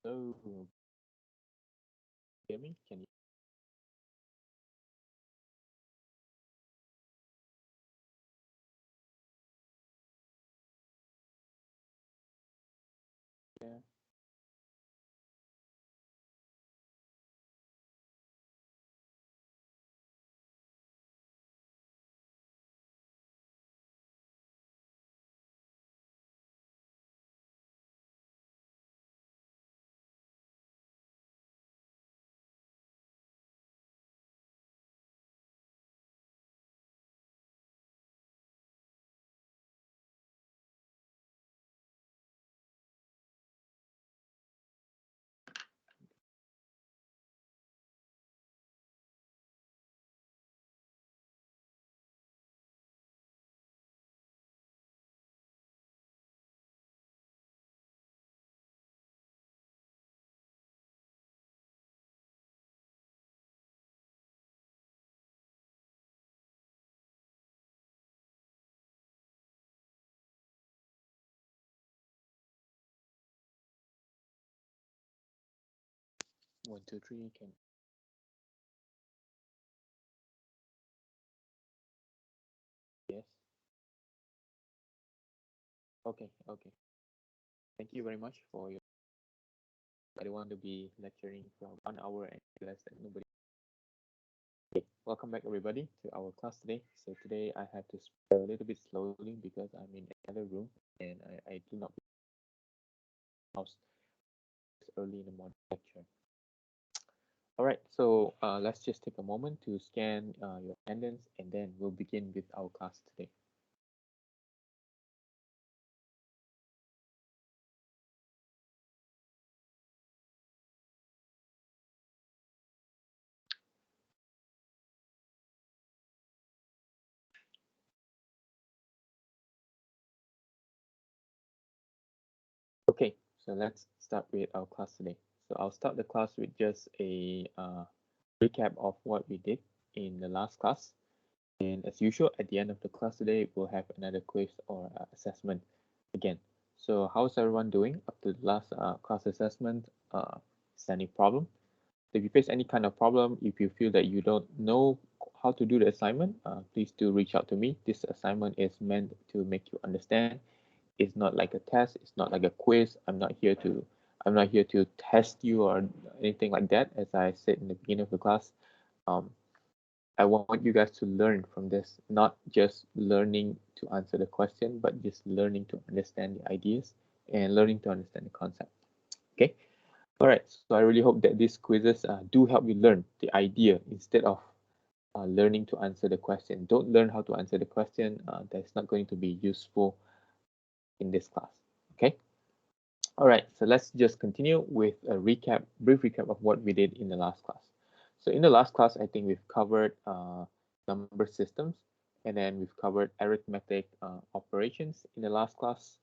So, hear me? Can you hear? 1, 2, 3? Can yes? Okay, okay. Thank you very much for your. I don't want to be lecturing for 1 hour and realize that nobody. Okay, welcome back everybody to our class today. So today I have to speak a little bit slowly because I'm in another room and I do not house early in the morning lecture. All right, so let's just take a moment to scan your attendance and then we'll begin with our class today. Okay, so let's start with our class today. So I'll start the class with just a recap of what we did in the last class. And as usual, at the end of the class today, we'll have another quiz or assessment again. So how's everyone doing after the last class assessment? Is there any problem? If you face any kind of problem, if you feel that you don't know how to do the assignment, please do reach out to me. This assignment is meant to make you understand. It's not like a test. It's not like a quiz. I'm not here to test you or anything like that. As I said in the beginning of the class, um, I want you guys to learn from this, not just learning to answer the question, but just learning to understand the ideas and learning to understand the concept. Okay. All right. So I really hope that these quizzes do help you learn the idea instead of learning to answer the question. Don't learn how to answer the question. That's not going to be useful in this class. Okay. All right, so let's just continue with a brief recap of what we did in the last class. So in the last class, I think we've covered number systems, and then we've covered arithmetic operations in the last class,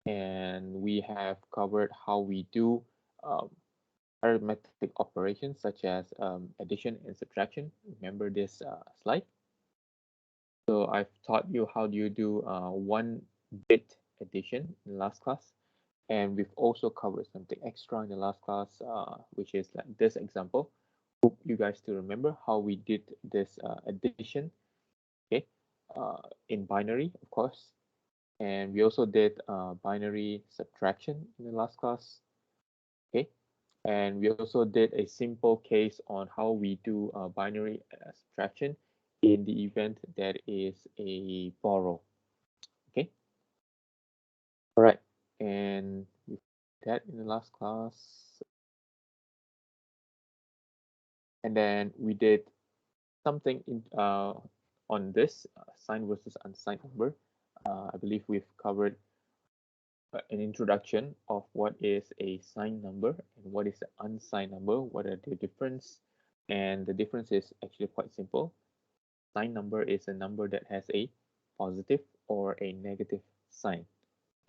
and we have covered how we do um, arithmetic operations such as addition and subtraction. Remember this slide? So I've taught you how do you do one bit addition in the last class. And we've also covered something extra in the last class, which is like this example. Hope you guys still remember how we did this addition, okay, in binary, of course. And we also did binary subtraction in the last class, okay. And we also did a simple case on how we do binary subtraction in the event that is a borrow, okay. All right, and we did that in the last class. And then we did something on this signed versus unsigned number. I believe we've covered an introduction of what is a signed number and what is an unsigned number, what are the difference, and the difference is actually quite simple. Signed number is a number that has a positive or a negative sign.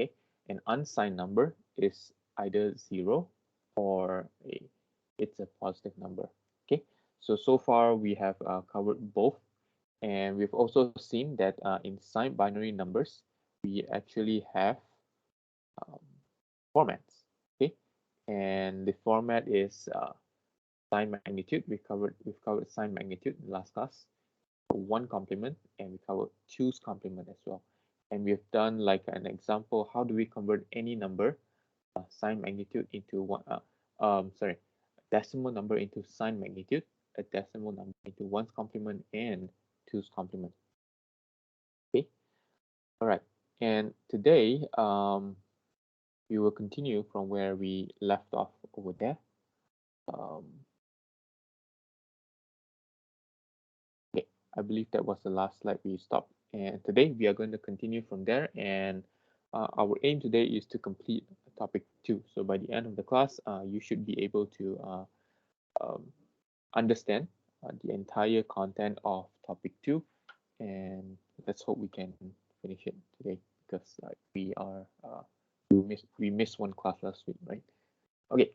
Okay, an unsigned number is either 0 or it's a positive number. Okay, so far we have covered both, and we've also seen that in signed binary numbers we actually have um, formats. Okay, and the format is sign magnitude. We've covered sign magnitude in the last class. One complement, and we covered two's complement as well. And we've done like an example. How do we convert any number, sign magnitude into one? Decimal number into sign magnitude, a decimal number into one's complement and two's complement. Okay. All right. And today, we will continue from where we left off over there. Okay, I believe that was the last slide we stopped. And today we are going to continue from there. And our aim today is to complete topic 2. So by the end of the class, you should be able to understand the entire content of topic 2. And let's hope we can finish it today, because we missed one class last week, right? Okay.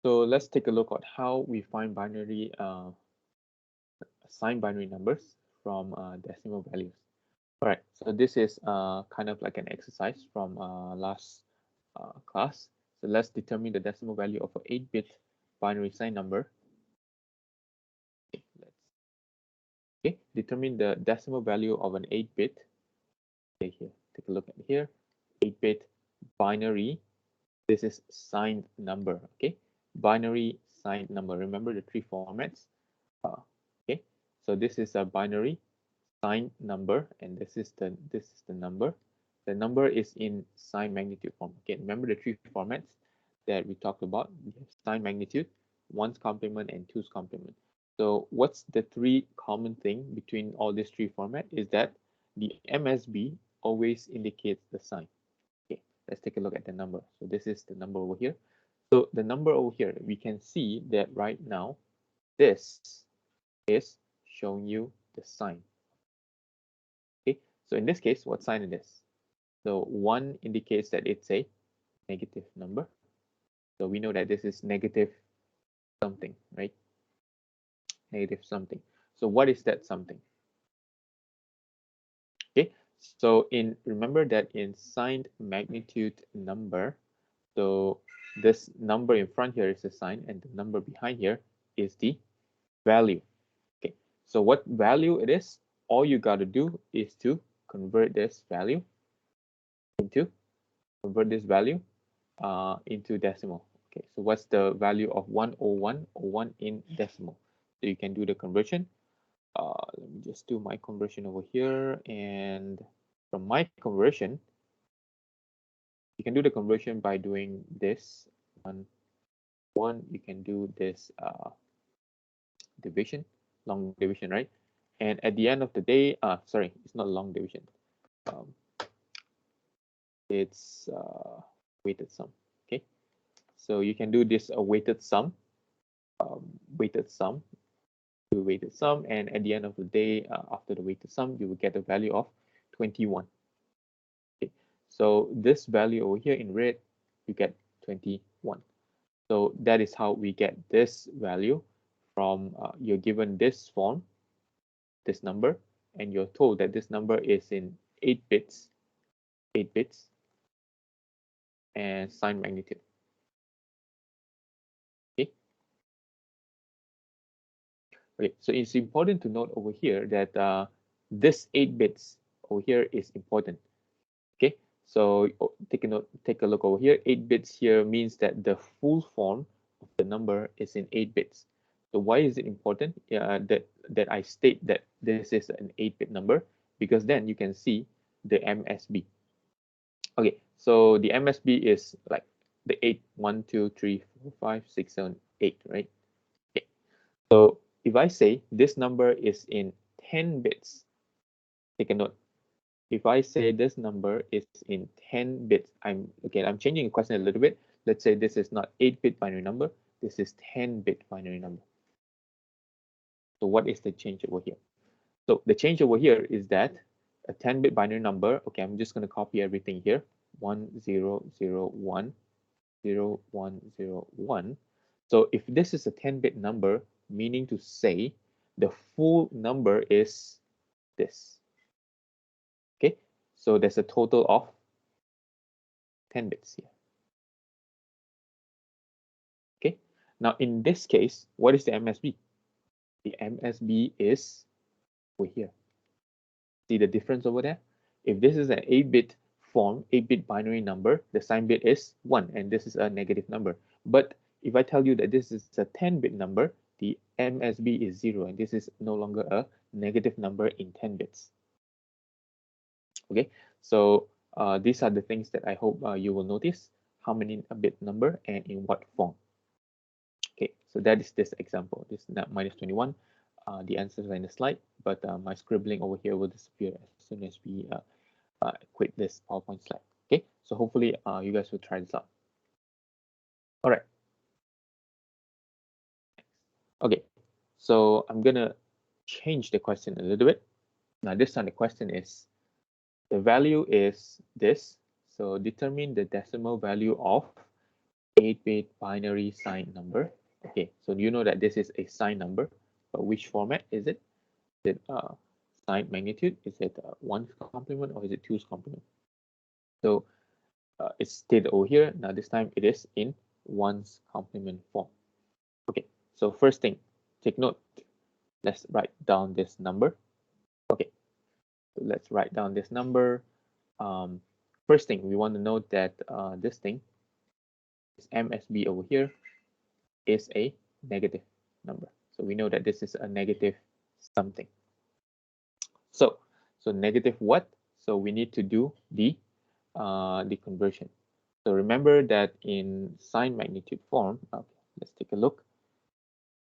So let's take a look at how we find assign binary numbers from decimal values. All right, so this is kind of like an exercise from last class. So let's determine the decimal value of an 8-bit binary sign number. Okay, determine the decimal value of an 8-bit. Okay, here, take a look at here, 8-bit binary. This is signed number. Okay, binary signed number. Remember the three formats. Okay, so this is a binary sign number, and this is the number. The number is in sign magnitude form. Okay, remember the three formats that we talked about. We have sign magnitude, one's complement, and two's complement. So what's the three common thing between all these three formats is that the MSB always indicates the sign. Okay, let's take a look at the number. So this is the number over here. So the number over here, we can see that right now, this is showing you the sign. Okay, so in this case, what sign it is? So 1 indicates that it's a negative number. So we know that this is negative something, right? Negative something. So what is that something? Okay, so remember that in signed magnitude number, so this number in front here is the sign, and the number behind here is the value. Okay, so what value it is, all you got to do is to convert this value into decimal. Okay, so what's the value of 101 in decimal? So you can do the conversion. Let me just do my conversion over here, and from my conversion, you can do the conversion by doing this one. You can do this division, long division, right? And at the end of the day, sorry, it's not long division. It's weighted sum. Okay, so you can do this weighted sum, do weighted sum, and at the end of the day, after the weighted sum, you will get a value of 21. Okay, so this value over here in red, you get 21. So that is how we get this value from you're given this form, this number, and you're told that this number is in 8 bits, and sign magnitude. Okay. Okay, so it's important to note over here that this 8 bits over here is important. Okay, so take a look over here. 8 bits here means that the full form of the number is in 8 bits. So why is it important that I state that this is an 8-bit number? Because then you can see the MSB. Okay, so the MSB is like the 8, 1, 2, 3, 4, 5, 6, 7, 8, right? Okay. So if I say this number is in 10 bits, take a note. If I say this number is in 10 bits, I'm changing the question a little bit. Let's say this is not 8-bit binary number, this is 10-bit binary number. So what is the change over here? So the change over here is that a 10-bit binary number, okay, I'm just going to copy everything here. 1001, 0101. So if this is a 10-bit number, meaning to say the full number is this. Okay, so there's a total of 10 bits here. Now, in this case, what is the MSB? The MSB is over here. See the difference over there? If this is an 8-bit form, 8-bit binary number, the sign bit is 1, and this is a negative number. But if I tell you that this is a 10-bit number, the MSB is 0, and this is no longer a negative number in 10 bits. Okay, so these are the things that I hope you will notice. How many bit number and in what form. Okay, so that is this example. This is minus 21. The answers are in the slide, but my scribbling over here will disappear as soon as we quit this PowerPoint slide. Okay, so hopefully you guys will try this out. All right. Okay, so I'm gonna change the question a little bit. Now this time the question is, the value is this. So determine the decimal value of 8-bit binary signed number. Okay, so you know that this is a signed number, but which format is it? Is it signed magnitude? Is it 1's complement or is it 2's complement? So it's stated over here. Now this time it is in 1's complement form. Okay, so first thing, take note. Let's write down this number. Okay, so let's write down this number. First thing, we want to note that this thing, this MSB over here, is a negative number. So we know that this is a negative something. So negative what? So we need to do the conversion. So remember that in sign magnitude form, okay, let's take a look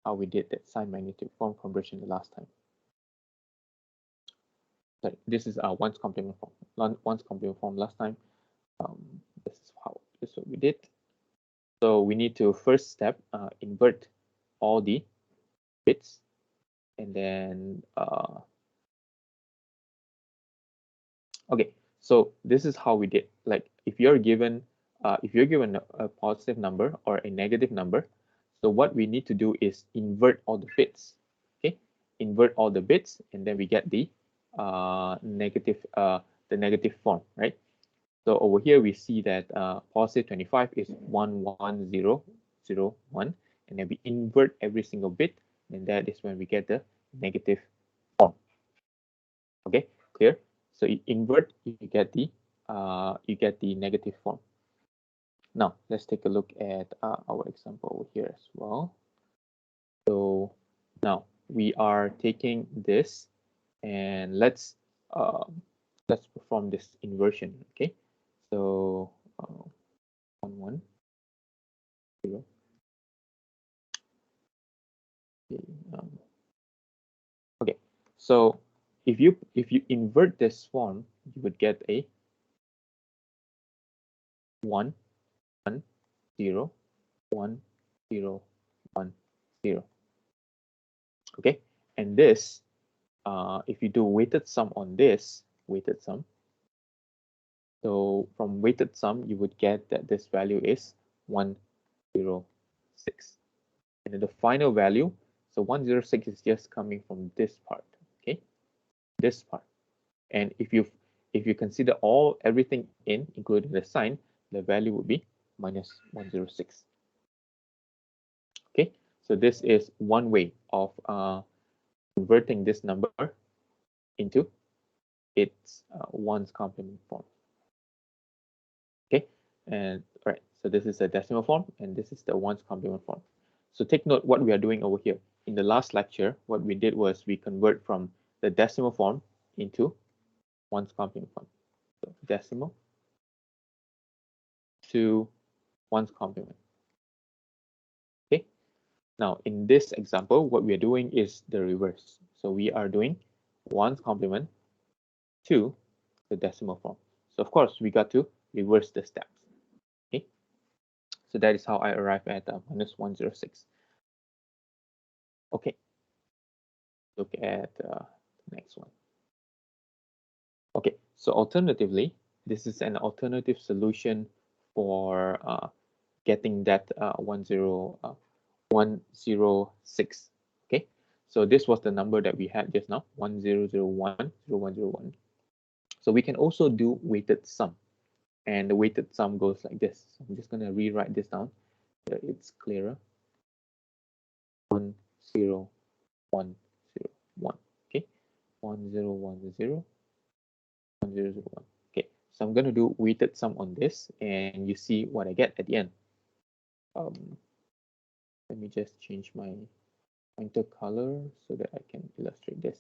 how we did that sign magnitude form conversion the last time. Sorry, this is our 1's complement form. 1's complement form last time. This is what we did. So we need to first step invert all the bits, and then okay. So this is how we did. Like if you're given a positive number or a negative number, so what we need to do is invert all the bits. Okay, invert all the bits, and then we get the negative form, right? So over here we see that positive 25 is 11001, and then we invert every single bit, and that is when we get the negative form. Okay, clear? So you invert, you get the negative form. Now let's take a look at our example over here as well. So now we are taking this, and let's perform this inversion. Okay, so 1 1 0. Okay, so if you invert this form, you would get a 1 1 0 1 0 1 0. Okay, and this if you do weighted sum on this weighted sum, so from weighted sum you would get that this value is 106, and then the final value, so 106 is just coming from this part. Okay, this part. And if you consider everything including the sign, the value would be minus 106. Okay, so this is one way of converting this number into its 1's complement form. Okay, and all right, so this is a decimal form, and this is the 1's complement form. So take note what we are doing over here. In the last lecture, what we did was we convert from the decimal form into 1's complement form. So decimal to 1's complement. Okay, now in this example, what we are doing is the reverse. So we are doing 1's complement to the decimal form. So of course, we got to reverse the steps. Okay, so that is how I arrive at minus 106. Okay, look at the next one. Okay, so alternatively, this is an alternative solution for getting that 106. Okay, so this was the number that we had just now, 10010101. So we can also do weighted sum, and the weighted sum goes like this. So I'm just going to rewrite this down so it's clearer. 0, 1, 0, 1. Okay, 1, 0, 1, 0, 1, 0, 0, 1. Okay, so I'm going to do weighted sum on this, and you see what I get at the end. Let me just change my pointer color so that I can illustrate this.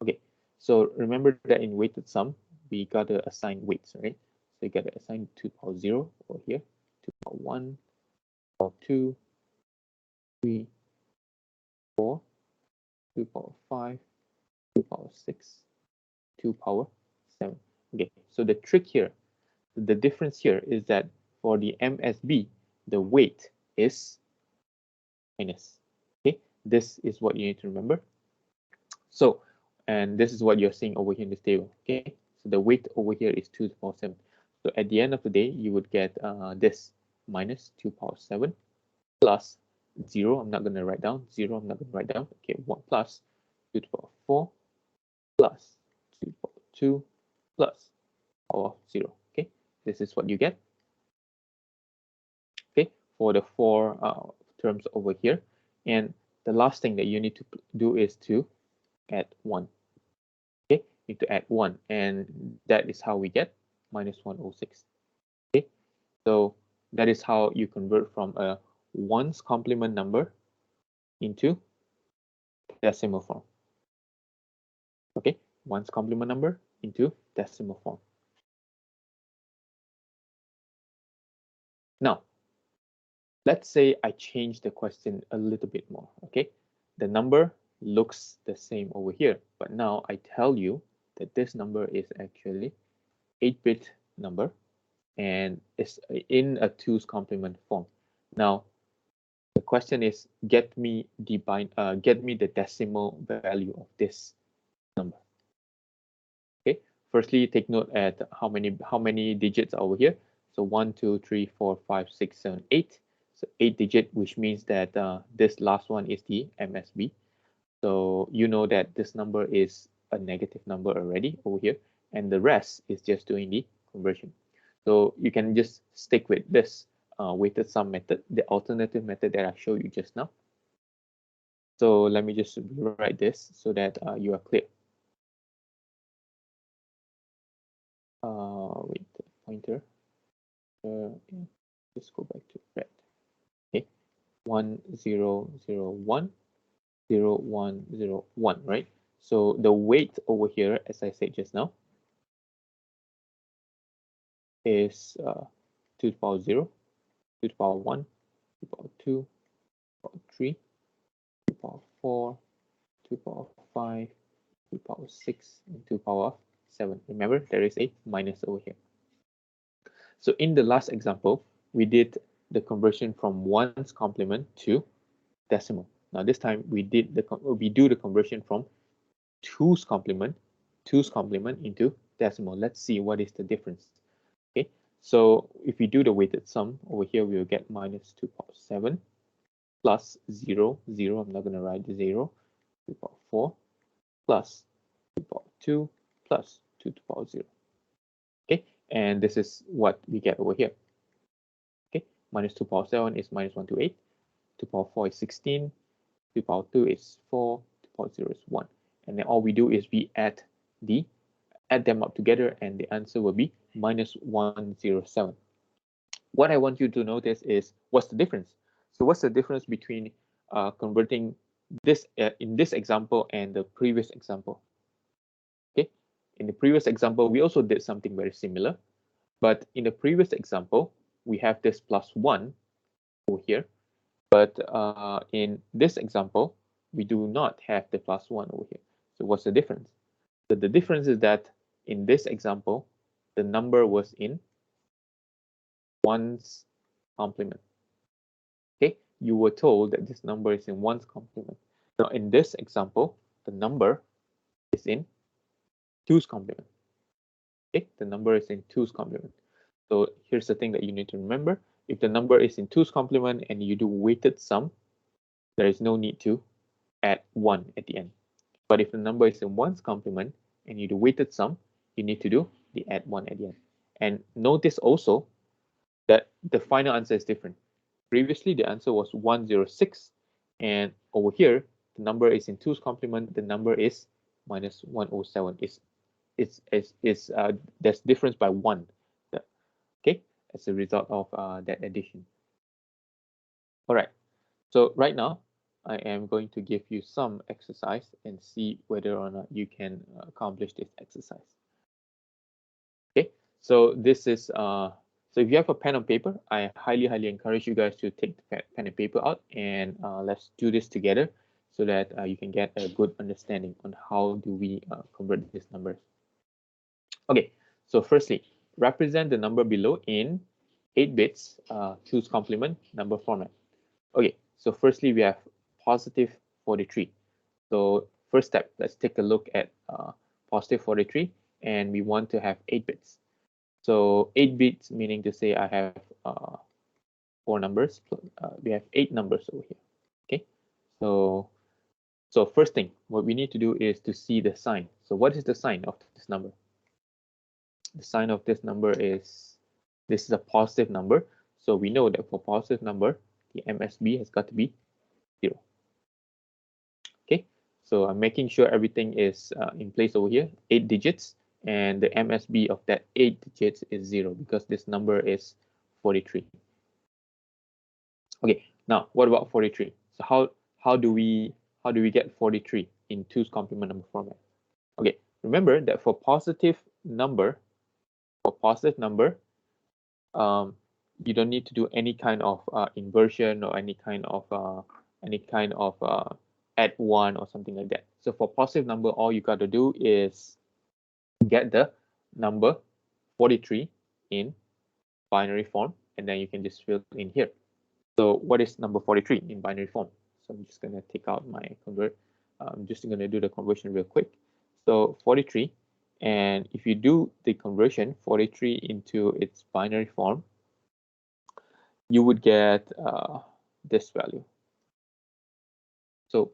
Okay, so remember that in weighted sum, we got to assign weights, right? So you got to assign 2 power 0 over here, 2 power 1, power 2, 3, 4, 2 power 5, 2 power 6, 2 power 7. Okay, so the trick here, the difference here is that for the MSB, the weight is minus. Okay, this is what you need to remember. So, and this is what you're seeing over here in this table. Okay, so the weight over here is 2 to the power 7. So at the end of the day, you would get this minus 2 power 7 plus 0. I'm not going to write down 0. I'm not going to write down. Okay, 1 plus 2 to the power 4 plus 2 to the power 2 plus power 0. Okay, this is what you get. Okay, for the four terms over here. And the last thing that you need to do is to add 1. Okay, you need to add 1, and that is how we get minus 106. Okay, so that is how you convert from a ones complement number into decimal form. Okay, ones complement number into decimal form. Now, let's say I change the question a little bit more. Okay, the number looks the same over here, but now I tell you that this number is actually 8-bit number and it's in a 2's complement form. Now, the question is get me the decimal value of this number. Okay, firstly take note at how many digits are over here. So 1, 2, 3, 4, 5, 6, 7, 8. So 8 digit, which means that this last one is the MSB. So you know that this number is a negative number already over here, and the rest is just doing the conversion. So you can just stick with this weighted sum method, the alternative method that I showed you just now. So let me just rewrite this so that you are clear. Wait, the pointer. Just go back to red. Okay, 1, 0, 0, 1, 0, 1, 0, 1, right? So the weight over here, as I said just now, is 2 to the power 0, 2 to the power 1, 2 to the power 2, 2 to the power 3, 2 to the power 4, 2 to the power 5, 2 to the power 6, and 2 to the power 7. Remember, there is a minus over here. So in the last example, we did the conversion from ones complement to decimal. Now this time we do the conversion from 2's complement into decimal. Let's see what is the difference. Okay, so if we do the weighted sum over here, we will get minus 2 power 7 plus 0, 0. I'm not going to write the 0. 2 power 4 plus 2 power 2 plus 2 to the power 0. Okay, and this is what we get over here. Okay, minus 2 power 7 is minus 128. 2 power 4 is 16. 2 power 2 is 4. 2 power 0 is 1. And then all we do is we add them up together, and the answer will be minus 107. What I want you to notice is what's the difference. So what's the difference between converting this in this example and the previous example? Okay, in the previous example, we also did something very similar, but in the previous example, we have this plus 1 over here, but in this example, we do not have the plus 1 over here. So what's the difference? So the difference is that in this example, the number was in one's complement. Okay, you were told that this number is in one's complement. Now in this example, the number is in 2's complement. Okay, the number is in 2's complement. So here's the thing that you need to remember. If the number is in 2's complement and you do weighted sum, there is no need to add 1 at the end. But if the number is in one's complement and you do weighted sum, you need to do the add 1 at the end. And notice also that the final answer is different. Previously, the answer was 106, and over here, the number is in 2's complement, the number is minus 107. There's difference by 1. Okay, as a result of that addition. All right, so right now I am going to give you some exercise and see whether or not you can accomplish this exercise. Okay, so this is so if you have a pen and paper, I highly encourage you guys to take the pen and paper out, and let's do this together so that you can get a good understanding on how do we convert these numbers. Okay, so firstly, represent the number below in 8 bits 2's complement number format. Okay, so firstly we have positive 43. So first step, let's take a look at positive 43, and we want to have 8 bits. So 8 bits meaning to say I have 4 numbers. We have 8 numbers over here. Okay, so first thing, what we need to do is to see the sign. So what is the sign of this number? The sign of this number is, this is a positive number. So we know that for positive number, the MSB has got to be 0. Okay, so I'm making sure everything is in place over here, 8 digits, and the MSB of that 8 digits is 0 because this number is 43. Okay, now what about 43? So how do we get 43 in 2's complement number format? Okay, remember that for positive number, you don't need to do any kind of inversion or any kind of add 1 or something like that. So for positive number, all you got to do is get the number 43 in binary form, and then you can just fill in here. So what is number 43 in binary form? So I'm just going to take out my convert. I'm just going to do the conversion real quick. So 43, and if you do the conversion 43 into its binary form, you would get this value. So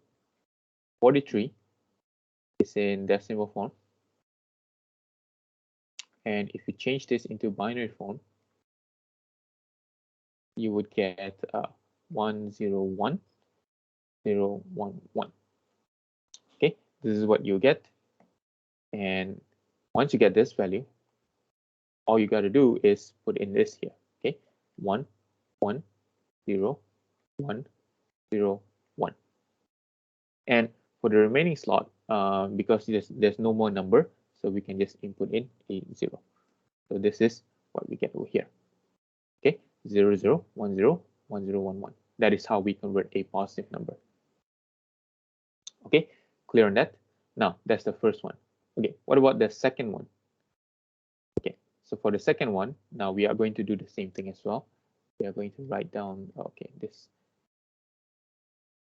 43 is in decimal form, and if you change this into binary form, you would get 101011. Okay, this is what you get, and once you get this value, all you got to do is put in this here. Okay, 1 1 0 1 0 1, and for the remaining slot, because there's no more number, so we can just input in a 0. So this is what we get over here. Okay, 0 0 1 0 1 0 1 1. That is how we convert a positive number. Okay, clear on that? Now that's the first one. Okay, what about the second one? Okay, so for the second one, now we are going to do the same thing as well. We are going to write down, okay, this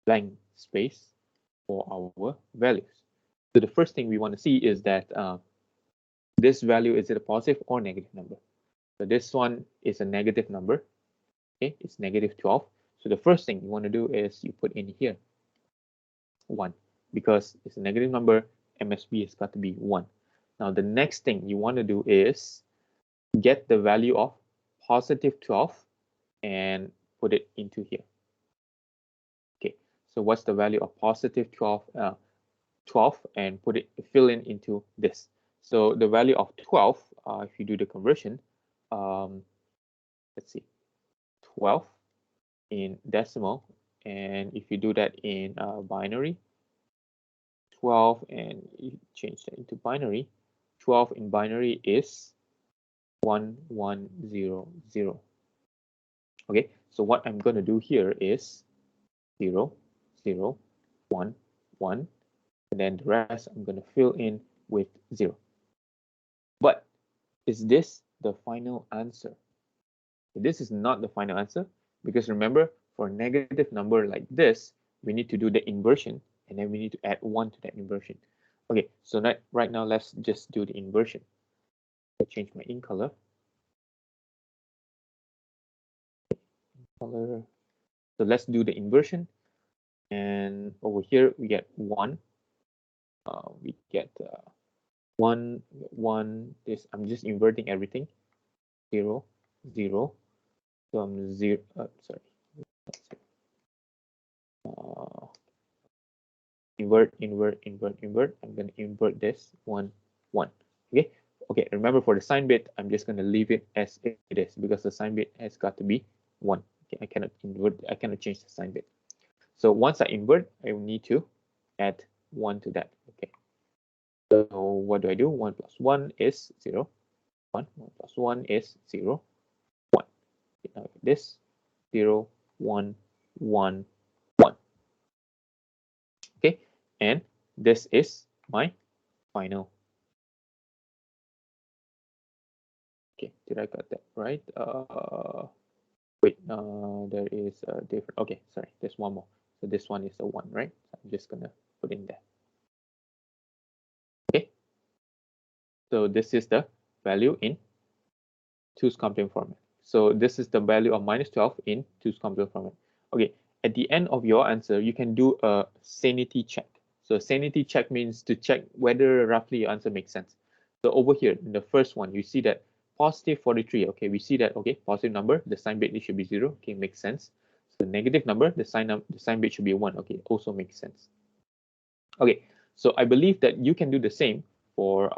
blank space for our values. So the first thing we want to see is that this value, is it a positive or negative number? So this one is a negative number. Okay, it's negative 12. So the first thing you want to do is you put in here 1, because it's a negative number, MSB has got to be 1. Now the next thing you want to do is get the value of positive 12 and put it into here. Okay, so what's the value of positive 12? 12 and fill in into this. So the value of 12, if you do the conversion, let's see, 12 in decimal, and if you do that in binary, 12 and you change that into binary, 12 in binary is 1100. Okay, so what I'm going to do here is 0 0 1 1, and then the rest I'm going to fill in with 0. But is this the final answer? This is not the final answer, because remember, for a negative number like this, we need to do the inversion, and then we need to add 1 to that inversion. Okay, so right now let's just do the inversion. I change my ink color. So let's do the inversion, and over here we get 1. We get 1 1. This, I'm just inverting everything. 0 0. So I'm 0. Sorry. invert, invert, invert, invert. I'm going to invert this 1, 1. Okay. Okay. Remember, for the sign bit, I'm just going to leave it as it is because the sign bit has got to be 1. Okay. I cannot invert. I cannot change the sign bit. So once I invert, I will need to add 1 to that. Okay. So what do I do? 1 plus 1 is 0. 1. 1 plus 1 is 0. 1. Okay, now this 0, 1, 1, 1. Okay, and this is my final. Okay, did I got that right? Wait, there is a different. Okay, sorry, there's one more. So this one is a 1, right? So I'm just gonna put in there. Okay, so this is the value in 2's complement format. So this is the value of minus 12 in 2's complement format. Okay, at the end of your answer, you can do a sanity check. So sanity check means to check whether roughly your answer makes sense. So over here, in the first one, you see that positive 43. Okay, we see that, okay, positive number, the sign bit should be 0. Okay, makes sense. So negative number, the sign bit should be 1. Okay, also makes sense. Okay, so I believe that you can do the same for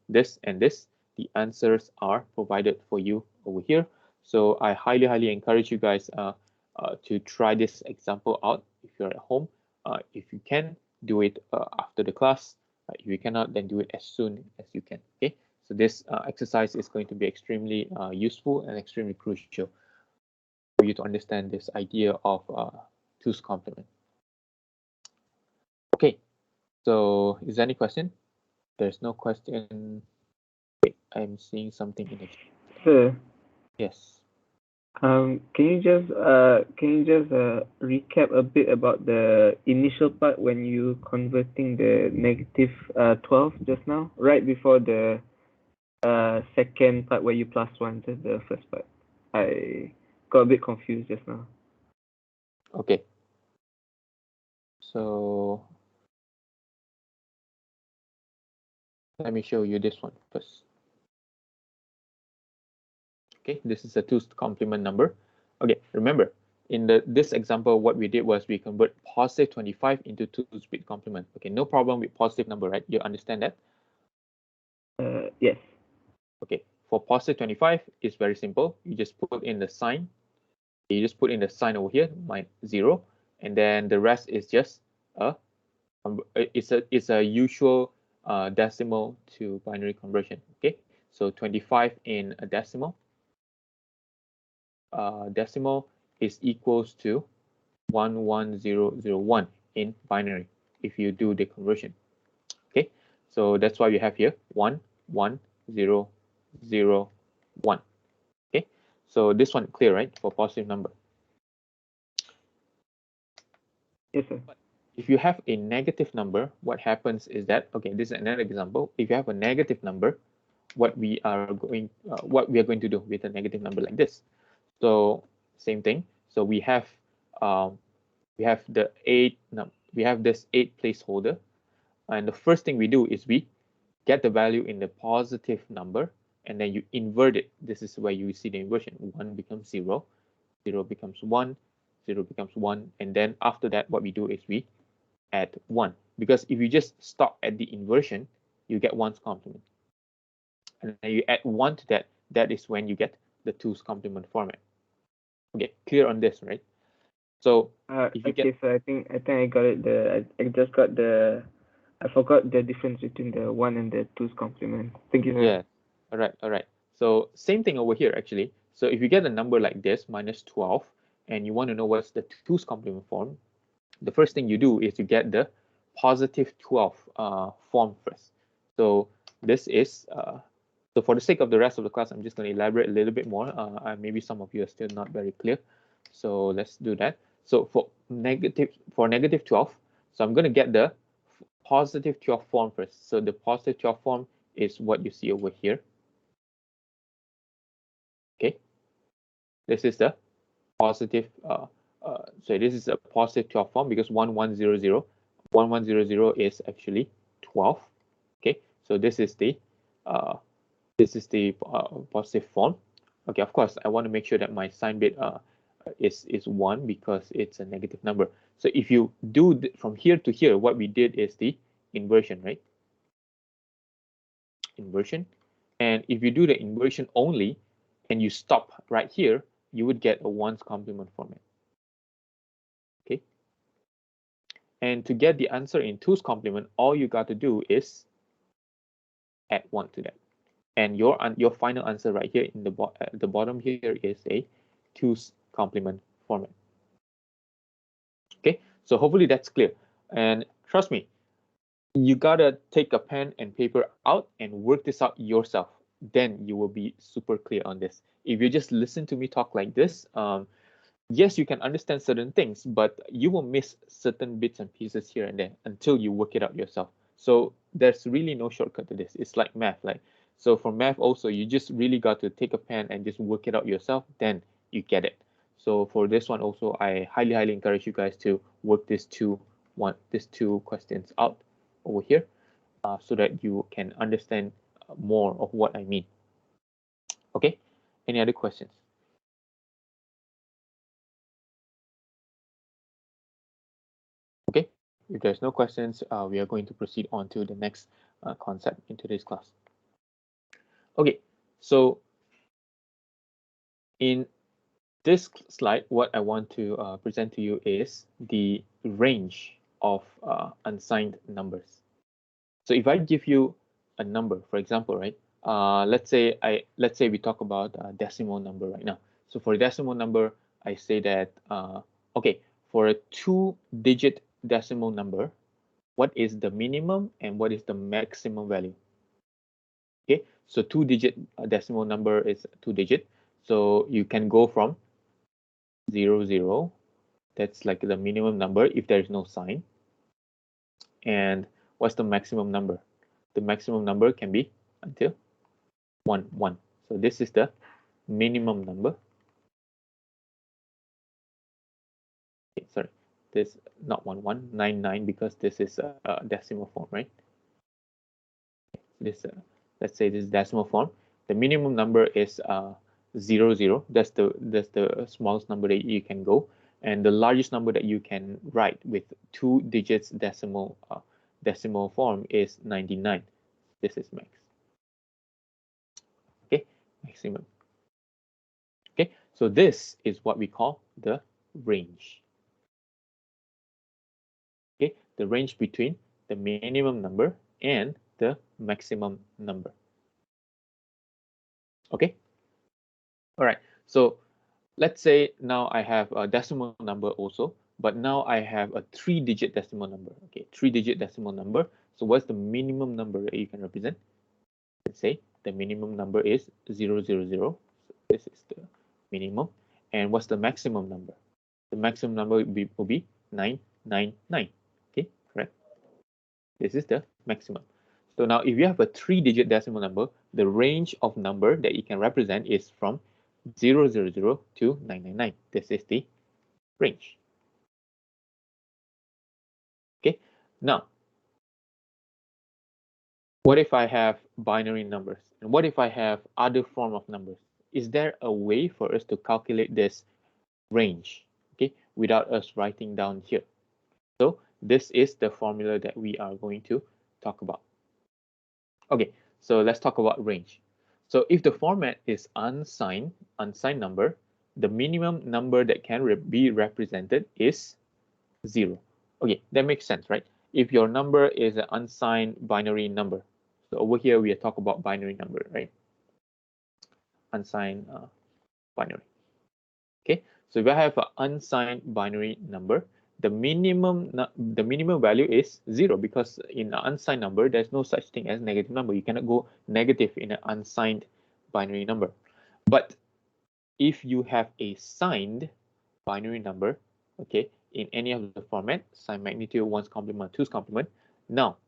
this and this. The answers are provided for you over here. So I highly encourage you guys to try this example out if you're at home. If you can, do it after the class. If you cannot, then do it as soon as you can. Okay, so this exercise is going to be extremely useful and extremely crucial for you to understand this idea of 2's complement. Okay, so is there any question? There's no question. Wait, I'm seeing something in the chat. Sir, Yes. can you just recap a bit about the initial part when you converting the negative 12 just now, right before the second part where you plus 1 to the first part? I got a bit confused just now. Okay. So let me show you this one first. Okay, this is a 2's complement number. Okay, remember, in this example, what we did was we convert positive 25 into 2's bit complement. Okay, no problem with positive number, right? You understand that? Yes. Okay, for positive 25, it's very simple. You just put in the sign. You just put in the sign over here, minus 0, and then the rest is just a it's a usual decimal to binary conversion. Okay, so 25 in a decimal is equals to 11001 in binary if you do the conversion. Okay, so that's why we have here 11001. Okay, so this one clear, right, for positive number? Yes, sir. If you have a negative number, what happens is that, okay, this is another example. If you have a negative number, what we are going to do with a negative number like this. So same thing. So we have the 8. We have this 8 placeholder, and the first thing we do is we get the value in the positive number, and then you invert it. This is where you see the inversion. 1 becomes 0, 0 becomes 1, 0 becomes 1, and then after that, what we do is we add 1, because if you just stop at the inversion, you get 1's complement, and then you add 1 to that. That is when you get the 2's complement format. Okay, clear on this, right? So if you okay, so I think I got it. I just got I forgot the difference between the 1 and the 2's complement. Thank you, sir. Yeah, all right. So same thing over here actually. So if you get a number like this, minus 12, and you want to know what's the 2's complement form, the first thing you do is you get the positive 12 form first. So this is so for the sake of the rest of the class, I'm just going to elaborate a little bit more. Maybe some of you are still not very clear, so let's do that. So for negative 12, so I'm going to get the positive 12 form first. So the positive 12 form is what you see over here. Okay, this is the positive. So this is a positive 12 form because 1100 is actually 12. Okay, so this is the positive form. Okay, of course, I want to make sure that my sign bit is 1 because it's a negative number. So if you do from here to here, what we did is the inversion, right? Inversion. And if you do the inversion only and you stop right here, you would get a 1's complement format. Okay. And to get the answer in 2's complement, all you got to do is add 1 to that. And your final answer right here in the bottom here is a 2's complement format. Okay, so hopefully that's clear. And trust me, you gotta take a pen and paper out and work this out yourself. Then you will be super clear on this. If you just listen to me talk like this, yes, you can understand certain things, but you will miss certain bits and pieces here and there until you work it out yourself. So there's really no shortcut to this. It's like math. So for math also, you just really got to take a pen and just work it out yourself. Then you get it. So for this one also, I highly encourage you guys to work these two questions out over here, so that you can understand more of what I mean. Okay. Any other questions? Okay, if there's no questions, we are going to proceed on to the next concept in today's class. Okay, so in this slide, what I want to present to you is the range of unsigned numbers. So if I give you a number, for example, right? Let's say we talk about a decimal number right now. So for a decimal number, I say that okay, for a 2-digit decimal number, what is the minimum and what is the maximum value? Okay, so 2-digit decimal number is 2-digit. So you can go from 00, that's like the minimum number if there is no sign. And what's the maximum number? The maximum number can be until 1. So this is the minimum number. Okay, sorry, this not 1199 because this is a decimal form, right? This let's say this decimal form. The minimum number is 00. That's the smallest number that you can go, and the largest number that you can write with 2 digits decimal form is 99. This is max. Okay, maximum. Okay, so this is what we call the range. Okay, the range between the minimum number and the maximum number. Okay, all right, so let's say now I have a decimal number also, but now I have a 3-digit decimal number. Okay, 3-digit decimal number. So what's the minimum number that you can represent? Let's say the minimum number is 000. So this is the minimum. And what's the maximum number? The maximum number will be 999. Okay, correct. This is the maximum. So now if you have a 3-digit decimal number, the range of number that you can represent is from 000 to 999. This is the range. Okay, now what if I have binary numbers? And what if I have other form of numbers? Is there a way for us to calculate this range, okay, without us writing down here? So this is the formula that we are going to talk about. Okay, so let's talk about range. So if the format is unsigned number, the minimum number that can be represented is 0. Okay, that makes sense, right? If your number is an unsigned binary number, so over here we are talking about binary number, right? Unsigned binary. Okay, so if I have an unsigned binary number, the minimum value is 0 because in an unsigned number there's no such thing as negative number. You cannot go negative in an unsigned binary number. But if you have a signed binary number, okay, in any of the format, sign magnitude, 1's complement, 2's complement, now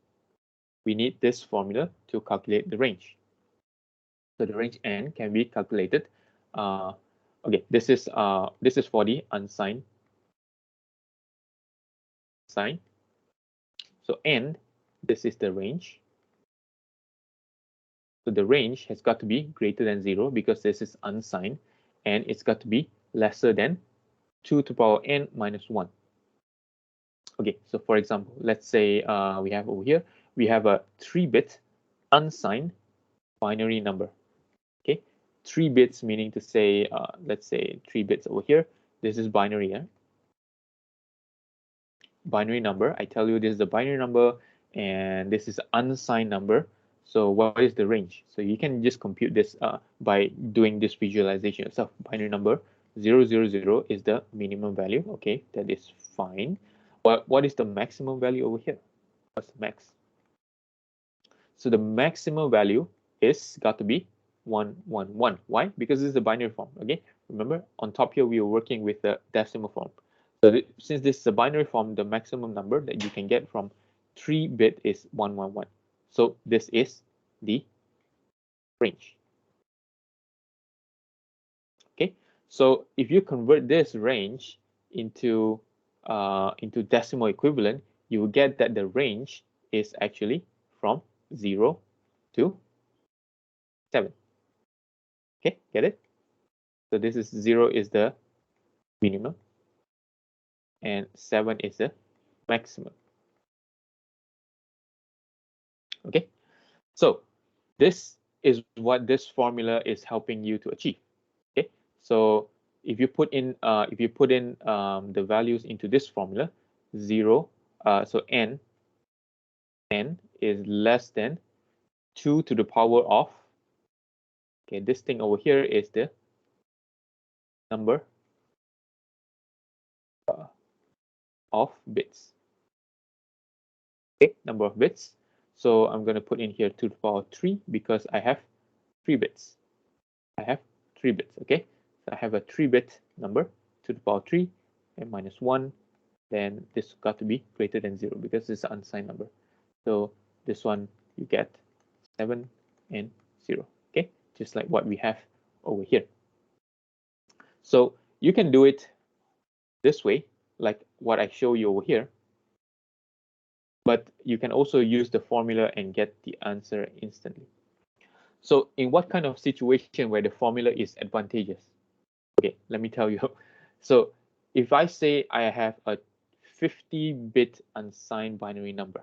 we need this formula to calculate the range. So the range n can be calculated. Okay, this is for the unsigned sign. So n, this is the range. So the range has got to be greater than 0 because this is unsigned, and it's got to be lesser than 2 to the power n minus 1. Okay, so for example, let's say we have over here, we have a 3-bit unsigned binary number. Okay, 3 bits meaning to say, let's say 3 bits over here. This is binary, binary number. I tell you this is the binary number, and this is unsigned number. So what is the range? So you can just compute this by doing this visualization yourself. Binary number 000 is the minimum value. Okay, that is fine. But what is the maximum value over here? What's the max? So the maximum value is got to be 111. Why? Because this is a binary form. Okay, remember on top here we are working with the decimal form. So since this is a binary form, the maximum number that you can get from 3-bit is 111. So this is the range. Okay, so if you convert this range into decimal equivalent, you will get that the range is actually from 0 to 7. Okay, get it? So this is 0 is the minimum and 7 is the maximum. Okay, so this is what this formula is helping you to achieve. Okay, so if you put in the values into this formula, 0, so n is less than 2 to the power of, okay, this thing over here is the number of bits. Okay, number of bits. So I'm going to put in here 2 to the power 3 because I have 3 bits. I have 3 bits. Okay, so I have a 3-bit number 2 to the power 3 and minus 1. Then this got to be greater than 0 because it's an unsigned number. So this one you get 7 and 0. Okay, just like what we have over here. So you can do it this way, like what I show you over here. But you can also use the formula and get the answer instantly. So in what kind of situation where the formula is advantageous? Okay, let me tell you. So if I say I have a 50-bit unsigned binary number,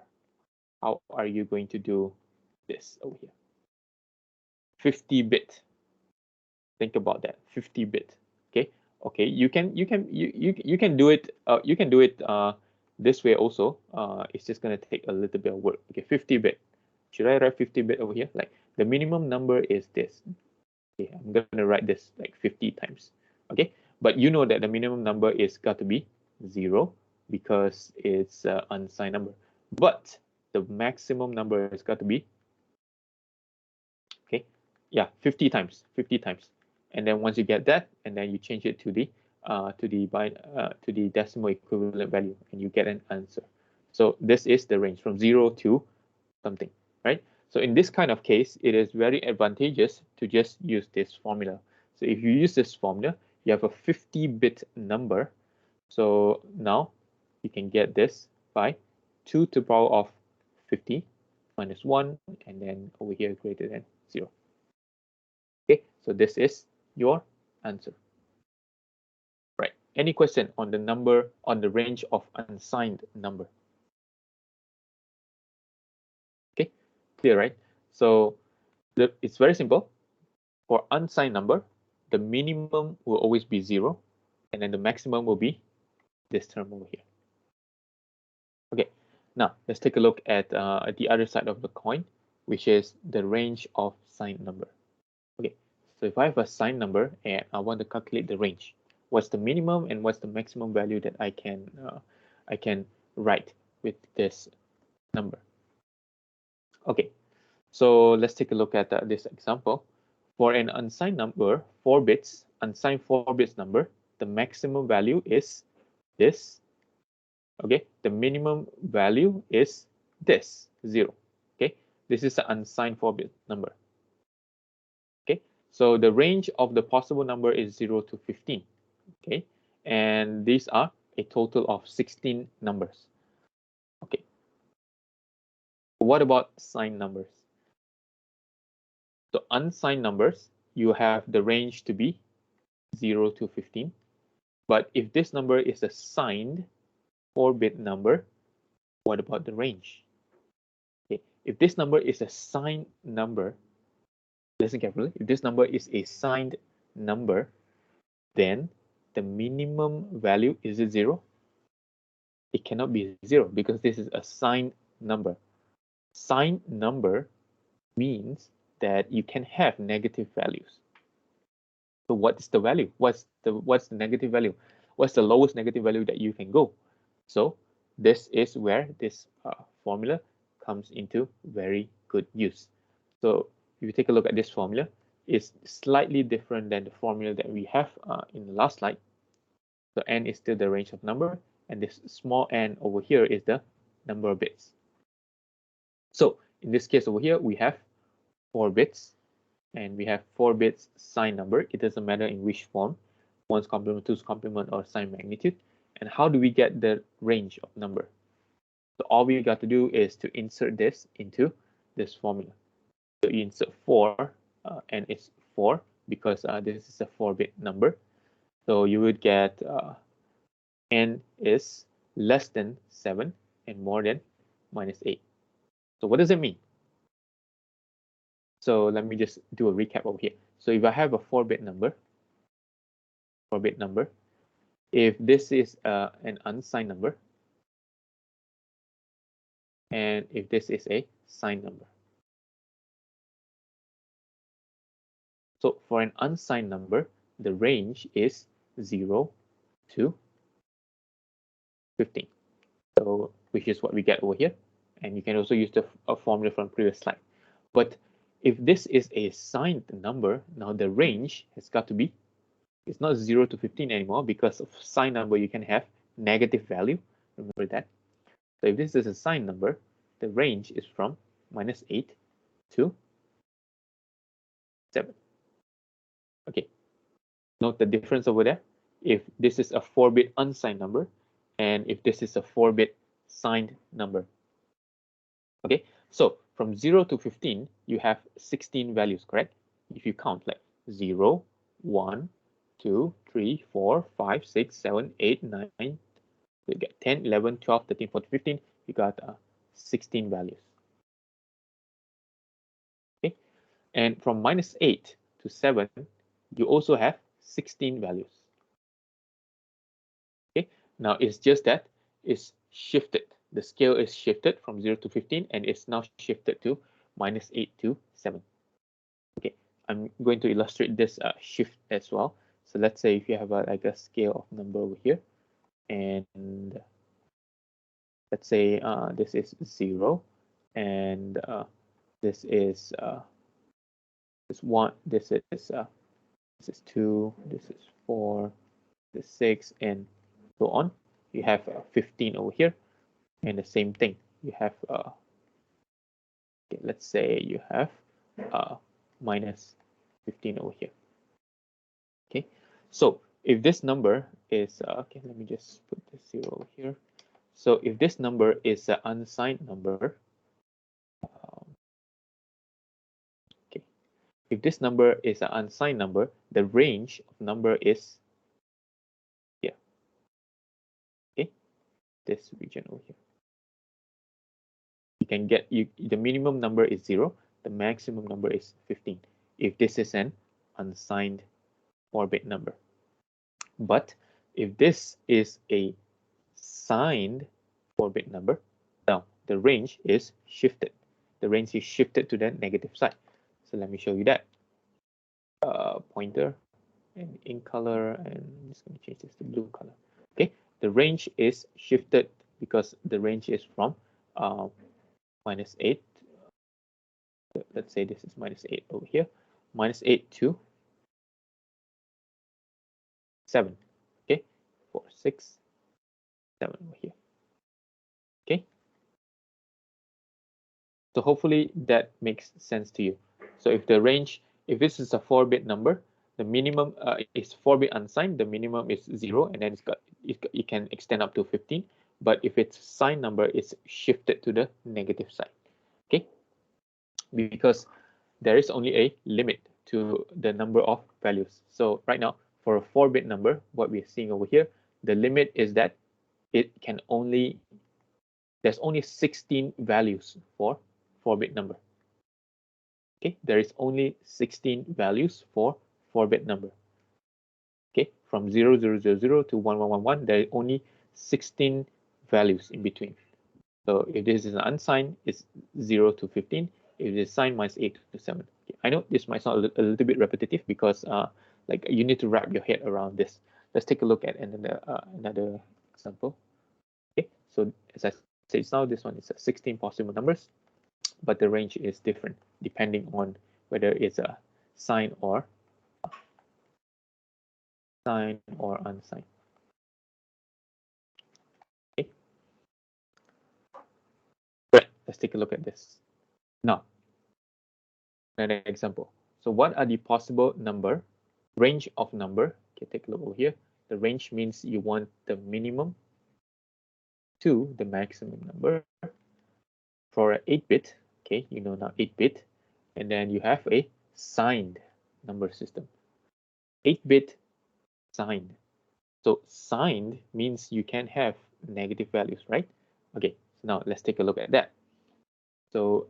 how are you going to do this over here? 50-bit. Think about that. 50-bit. Okay. Okay. You can do it. You can do it this way also. It's just gonna take a little bit of work. Okay. 50-bit. Should I write 50-bit over here? Like the minimum number is this. Okay. I'm gonna write this like 50 times. Okay. But you know that the minimum number is got to be 0 because it's an unsigned number. But the maximum number has got to be, okay, yeah, 50 times, and then once you get that, and then you change it to the decimal equivalent value, and you get an answer. So this is the range from 0 to something, right? So in this kind of case, it is very advantageous to just use this formula. So if you use this formula, you have a 50-bit number. So now you can get this by 2 to the power of 50 minus 1, and then over here greater than 0. Okay, so this is your answer. Right. Any question on the number, on the range of unsigned number? Okay, clear, right? So it's very simple. For unsigned number, the minimum will always be 0, and then the maximum will be this term over here. Okay, now let's take a look at the other side of the coin, which is the range of signed number. Okay, so if I have a signed number and I want to calculate the range, what's the minimum and what's the maximum value that I can write with this number? Okay, so let's take a look at this example. For an unsigned number, 4 bits, unsigned 4 bits number, the maximum value is this. Okay, the minimum value is this, 0. Okay, this is an unsigned 4-bit number. Okay, so the range of the possible number is 0 to 15. Okay, and these are a total of 16 numbers. Okay, what about signed numbers? So unsigned numbers, you have the range to be 0 to 15. But if this number is a signed 4-bit number, what about the range? Okay, if this number is a signed number, listen carefully, if this number is a signed number, then the minimum value, is it 0? It cannot be 0 because this is a signed number. Signed number means that you can have negative values. So what is the value? What's the negative value? What's the lowest negative value that you can go? So this is where this formula comes into very good use. So if you take a look at this formula, it's slightly different than the formula that we have in the last slide. So n is still the range of number, and this small n over here is the number of bits. So in this case over here, we have 4 bits, and we have 4 bits signed number. It doesn't matter in which form, 1's complement, 2's complement, or signed magnitude. And how do we get the range of number? So all we got to do is to insert this into this formula. So you insert 4, and it's 4 because this is a 4-bit number. So you would get n is less than 7 and more than -8. So what does it mean? So let me just do a recap over here. So if I have a 4-bit number, if this is an unsigned number, and if this is a signed number. So for an unsigned number, the range is 0 to 15. So which is what we get over here. And you can also use the formula from previous slide. But if this is a signed number, now the range has got to be, it's not 0 to 15 anymore, because of signed number you can have negative value. Remember that. So if this is a signed number, the range is from -8 to 7. Okay, note the difference over there. If this is a 4-bit unsigned number, and if this is a 4-bit signed number. Okay, so from 0 to 15, you have 16 values, correct? If you count like 0, 1, 2, 3, 4, 5, 6, 7, 8, 9, you get 10, 11, 12, 13, 14, 15, you got 16 values. Okay, and from -8 to 7, you also have 16 values. Okay, now it's just that it's shifted. The scale is shifted from 0 to 15, and it's now shifted to -8 to 7. Okay, I'm going to illustrate this shift as well. So let's say if you have like a scale of number over here, and let's say this is 0, and this is 1, this is 2, this is 4, this is 6, and so on. You have 15 over here, and the same thing. You have okay, let's say you have -15 over here. Okay, so if this number is okay, let me just put this 0 over here. So if this number is an unsigned number, okay, if this number is an unsigned number, the range of number is here. Okay, this region over here. You can get the minimum number is 0, the maximum number is 15 if this is an unsigned 4-bit number. But if this is a signed 4-bit number, now the range is shifted. The range is shifted to the negative side. So let me show you that. Pointer and ink color, and I'm just going to change this to blue color. Okay, the range is shifted because the range is from -8. Let's say this is -8 over here, -8 to 7. Okay, 4, 6, 7 over here. Okay, so hopefully that makes sense to you. So if the range, if this is a 4-bit number, the minimum is 4-bit unsigned, the minimum is 0, and then it can extend up to 15. But if it's signed number, it's shifted to the negative side. Okay, because there is only a limit to the number of values. So right now, for a 4-bit number, what we're seeing over here, the limit is that it can only, there's only 16 values for 4-bit number. Okay, there is only 16 values for 4-bit number. Okay, from 0000 to 1111, there are only 16 values in between. So if this is an unsigned, it's 0 to 15. If it is signed, minus 8 to 7. Okay, I know this might sound a little bit repetitive because like you need to wrap your head around this. Let's take a look at another example. Okay, so as I said now, this one is 16 possible numbers, but the range is different depending on whether it's a signed or unsigned. Okay, right. Let's take a look at this now. Another example. So what are the possible number, range of number? Okay, take a look over here. The range means you want the minimum to the maximum number for an 8-bit. Okay, you know now 8-bit, and then you have a signed number system. 8-bit signed. So signed means you can have negative values, right? Okay, so now let's take a look at that. So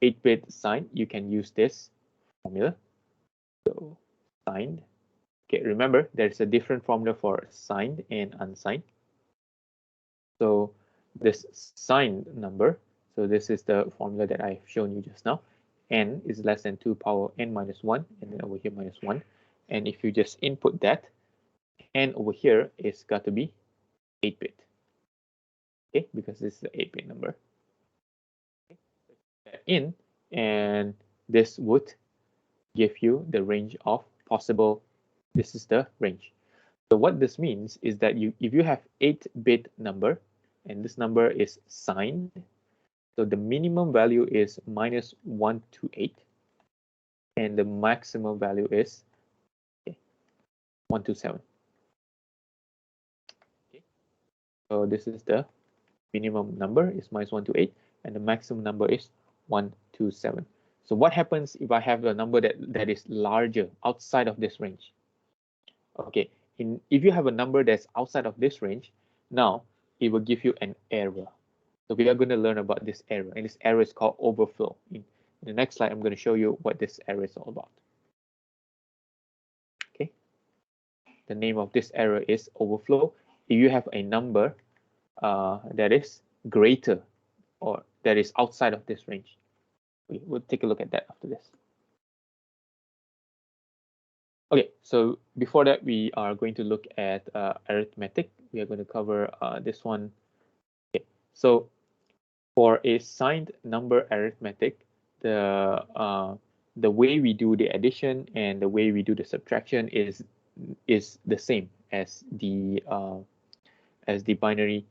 8-bit signed, you can use this formula. So signed. Okay, remember there's a different formula for signed and unsigned. So this signed number, so this is the formula that I've shown you just now. N is less than 2 power n minus 1, and then over here minus 1. And if you just input that, n over here is got to be 8-bit. Okay, because this is the 8-bit number. Okay. In, and this would give you the range of possible. This is the range. So what this means is that if you have 8-bit number and this number is signed, so the minimum value is minus 128 and the maximum value is 127. Okay. So this is the minimum number is minus 128 and the maximum number is 127. So what happens if I have a number that is larger outside of this range? Okay, if you have a number that's outside of this range, now it will give you an error. So we are going to learn about this error, and this error is called overflow. In the next slide, I'm going to show you what this error is all about. Okay, the name of this error is overflow. If you have a number that is greater or that is outside of this range, we'll take a look at that after this. Okay, so before that, we are going to look at arithmetic. We are going to cover this one. Okay, so for a signed number arithmetic, the way we do the addition and the way we do the subtraction is the same as the binary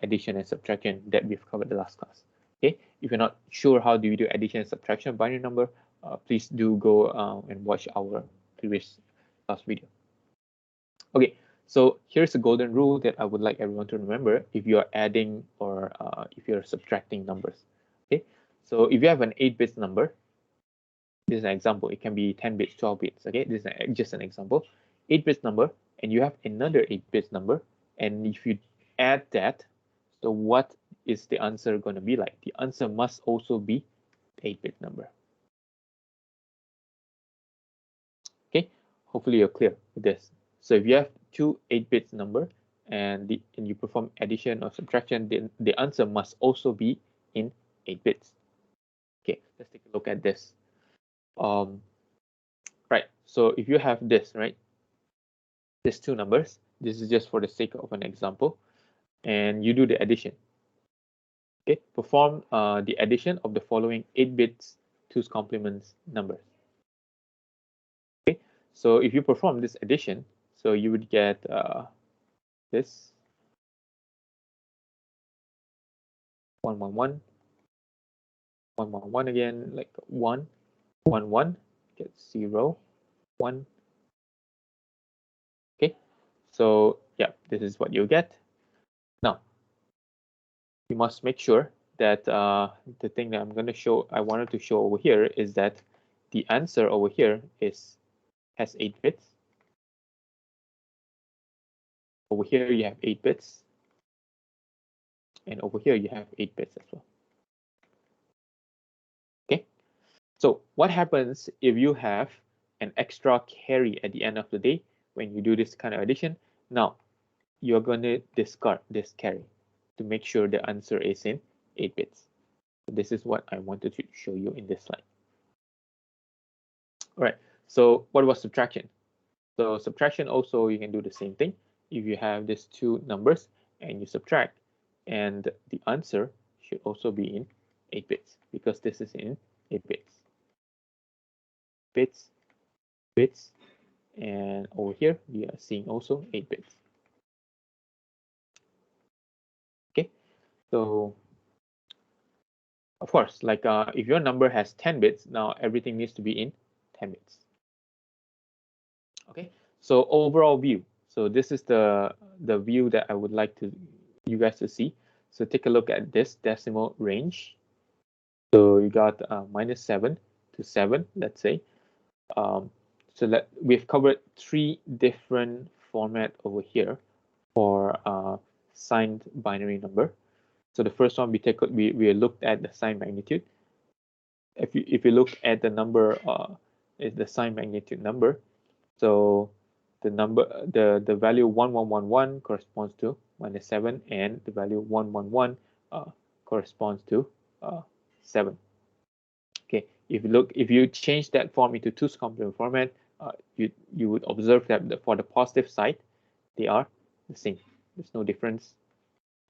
addition and subtraction that we've covered the last class. Okay, if you're not sure how do you do addition and subtraction of binary number, please do go and watch our previous class video. Okay, so here's a golden rule that I would like everyone to remember if you are adding or if you're subtracting numbers. Okay, so if you have an 8-bit number, this is an example. It can be 10 bits, 12 bits. Okay, this is just an example. 8-bit number, and you have another 8-bit number, and if you add that, so what is the answer going to be like? The answer must also be 8-bit number. Okay, hopefully you're clear with this. So if you have two 8-bit number and you perform addition or subtraction, then the answer must also be in 8 bits. Okay, let's take a look at this. Right, so if you have this, right, these two numbers, this is just for the sake of an example, and you do the addition. Okay, perform the addition of the following 8 bits 2's complement numbers. Okay, so if you perform this addition, so you would get this 111, 111 again, like 1, 1, 1, get 0, 1. Okay, so yeah, this is what you get. Now, you must make sure that the thing that I wanted to show over here is that the answer over here has 8 bits. Over here you have 8 bits, and over here you have 8 bits as well. Okay, so what happens if you have an extra carry at the end of the day when you do this kind of addition? Now you're going to discard this carry to make sure the answer is in 8 bits. So this is what I wanted to show you in this slide. All right, so what was subtraction? So subtraction also, you can do the same thing. If you have these two numbers and you subtract, and the answer should also be in 8 bits because this is in 8 bits. Bits, and over here we are seeing also 8 bits. Okay, so of course, like if your number has 10 bits, now everything needs to be in 10 bits. Okay, so overall view. So this is the view that I would like to you guys to see. So take a look at this decimal range. So you got -7 to 7, let's say. So we've covered 3 different format over here for signed binary number. So the first one we looked at the sign magnitude. If you look at the number is the sign magnitude number. So the value 1111 corresponds to -7, and the value 111 corresponds to 7. Okay, if you change that form into 2's complement format, you would observe that for the positive side, they are the same. There's no difference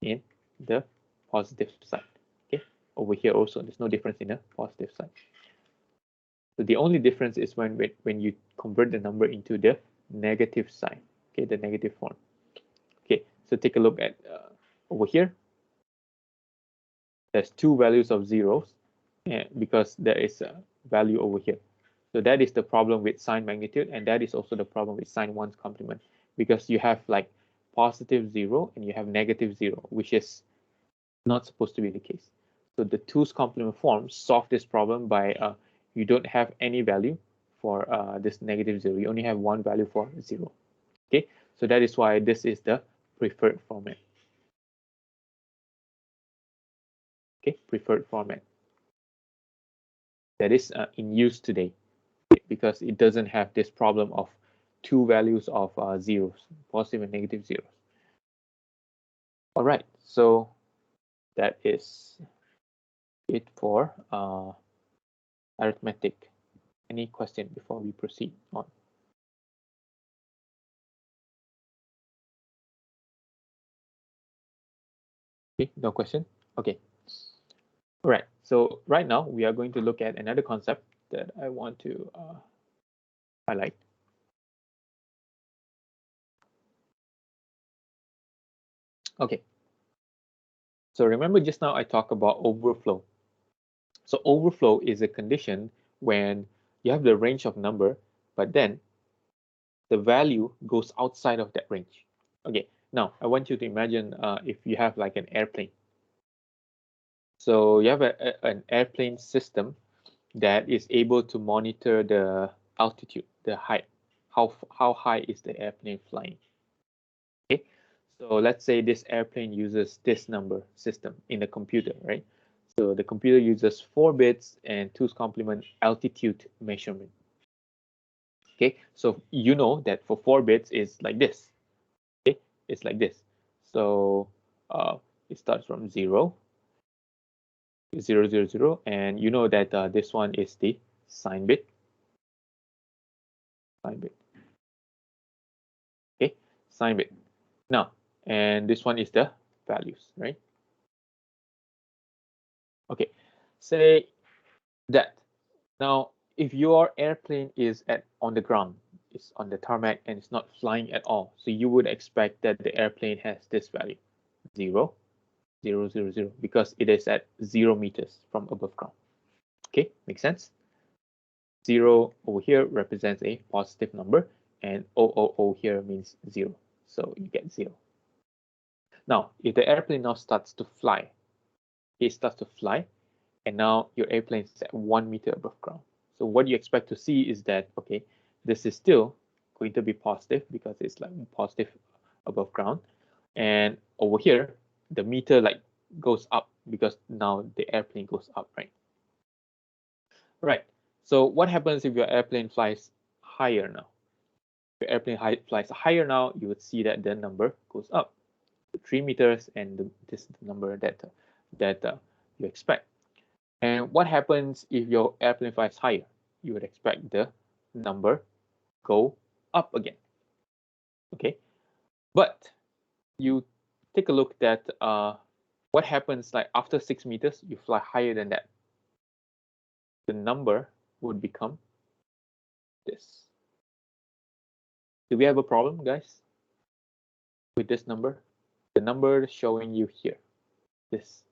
in the positive side. Okay, over here also there's no difference in the positive side. So the only difference is when you convert the number into the negative sign. Okay, the negative form. Okay, so take a look at over here. There's 2 values of zeros, because there is a value over here. So that is the problem with sign magnitude, and that is also the problem with sign 1's complement, because you have like positive 0 and you have negative 0, which is not supposed to be the case. So the 2's complement form solve this problem by you don't have any value for this negative 0. You only have one value for 0. Okay, so that is why this is the preferred format. Okay, preferred format that is in use today, because it doesn't have this problem of 2 values of zeros, positive and negative zeros. All right, so that is it for arithmetic. Any question before we proceed on? Okay, no question. Okay. All right, so right now we are going to look at another concept that I want to highlight. Okay, so remember just now I talked about overflow. So overflow is a condition when you have the range of number, but then the value goes outside of that range. Okay, now I want you to imagine if you have like an airplane. So you have an airplane system that is able to monitor the altitude, the height, how high is the airplane flying. Okay, so let's say this airplane uses this number system in the computer, right? So the computer uses 4 bits and 2's complement altitude measurement. Okay, so you know that for 4 bits is like this. Okay, it's like this. So it starts from 0, 0, 0, 0, and you know that this one is the sign bit. Sign bit. Okay, sign bit. Now, and this one is the values, right? Okay, say that. Now, if your airplane is on the ground, it's on the tarmac and it's not flying at all, so you would expect that the airplane has this value, 0, 0, 0, 0, because it is at 0 meters from above ground. Okay, makes sense? 0 over here represents a positive number, and 000 here means 0, so you get 0. Now, if the airplane now starts to fly, it starts to fly, and now your airplane is at 1 meter above ground. So what you expect to see is that, okay, this is still going to be positive because it's like positive above ground, and over here the meter like goes up because now the airplane goes up, right? Right. So what happens if your airplane flies higher now? If your airplane flies higher now, you would see that the number goes up to 3 meters, and this is the number that you expect. And what happens if your airplane flies higher? You would expect the number go up again. Okay, but you take a look at what happens like after 6 meters, you fly higher than that. The number would become this. Do we have a problem, guys, with this number? The number showing you here, this.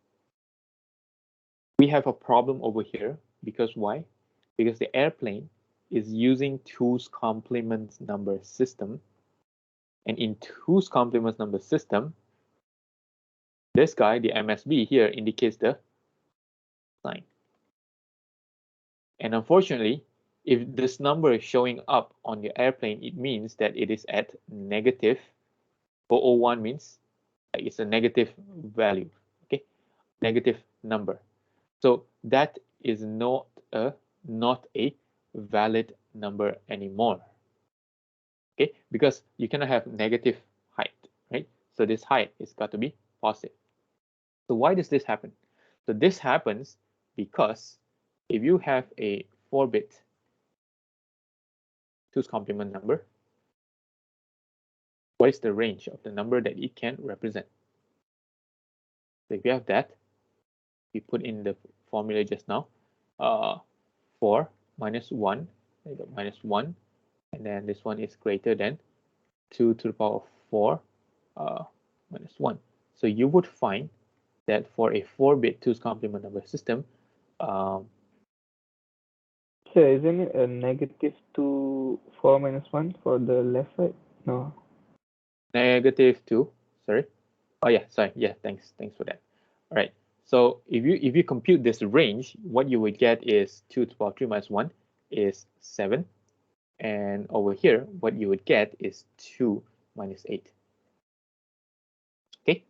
We have a problem over here because why? Because the airplane is using 2's complement number system, and in 2's complement number system, this guy, the MSB here, indicates the sign. And unfortunately, if this number is showing up on your airplane, it means that it is at negative. 001 means it's a negative value, okay, negative number. So that is not a valid number anymore, okay, because you cannot have negative height, right? So this height is got to be positive. So why does this happen? So this happens because if you have a 4-bit 2's complement number, what is the range of the number that it can represent? So if you have that, we put in the formula just now, 4 minus 1, minus 1, and then this one is greater than 2 to the power of 4 minus 1. So you would find that for a 4-bit 2's complement number system, so isn't it a negative 2, 4 minus 1 for the left side? No. Negative 2, sorry. Oh yeah, sorry. Yeah, thanks for that. All right. So if you compute this range, what you would get is 2 to the power 3 minus 1 is 7. And over here, what you would get is 2 minus 8. Okay.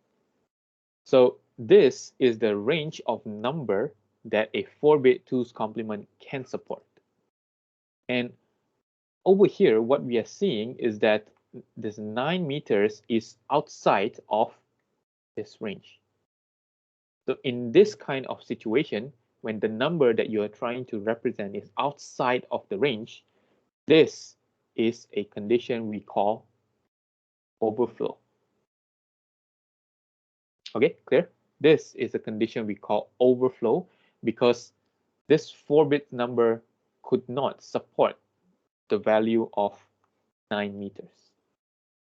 So this is the range of number that a 4-bit 2's complement can support. And over here, what we are seeing is that this 9 meters is outside of this range. So in this kind of situation, when the number that you are trying to represent is outside of the range, this is a condition we call overflow. Okay, clear? This is a condition we call overflow because this 4-bit number could not support the value of 9 meters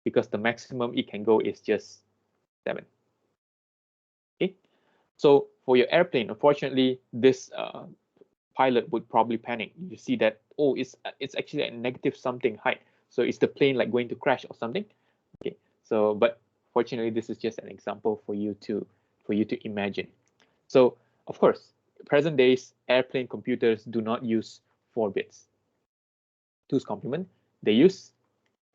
because the maximum it can go is just 7. Okay, so for your airplane, unfortunately, this pilot would probably panic. You see that, oh, it's actually at negative something height. So is the plane like going to crash or something? Okay, so but fortunately, this is just an example for you to imagine. So of course, present days airplane computers do not use 4 bits. 2's complement, they use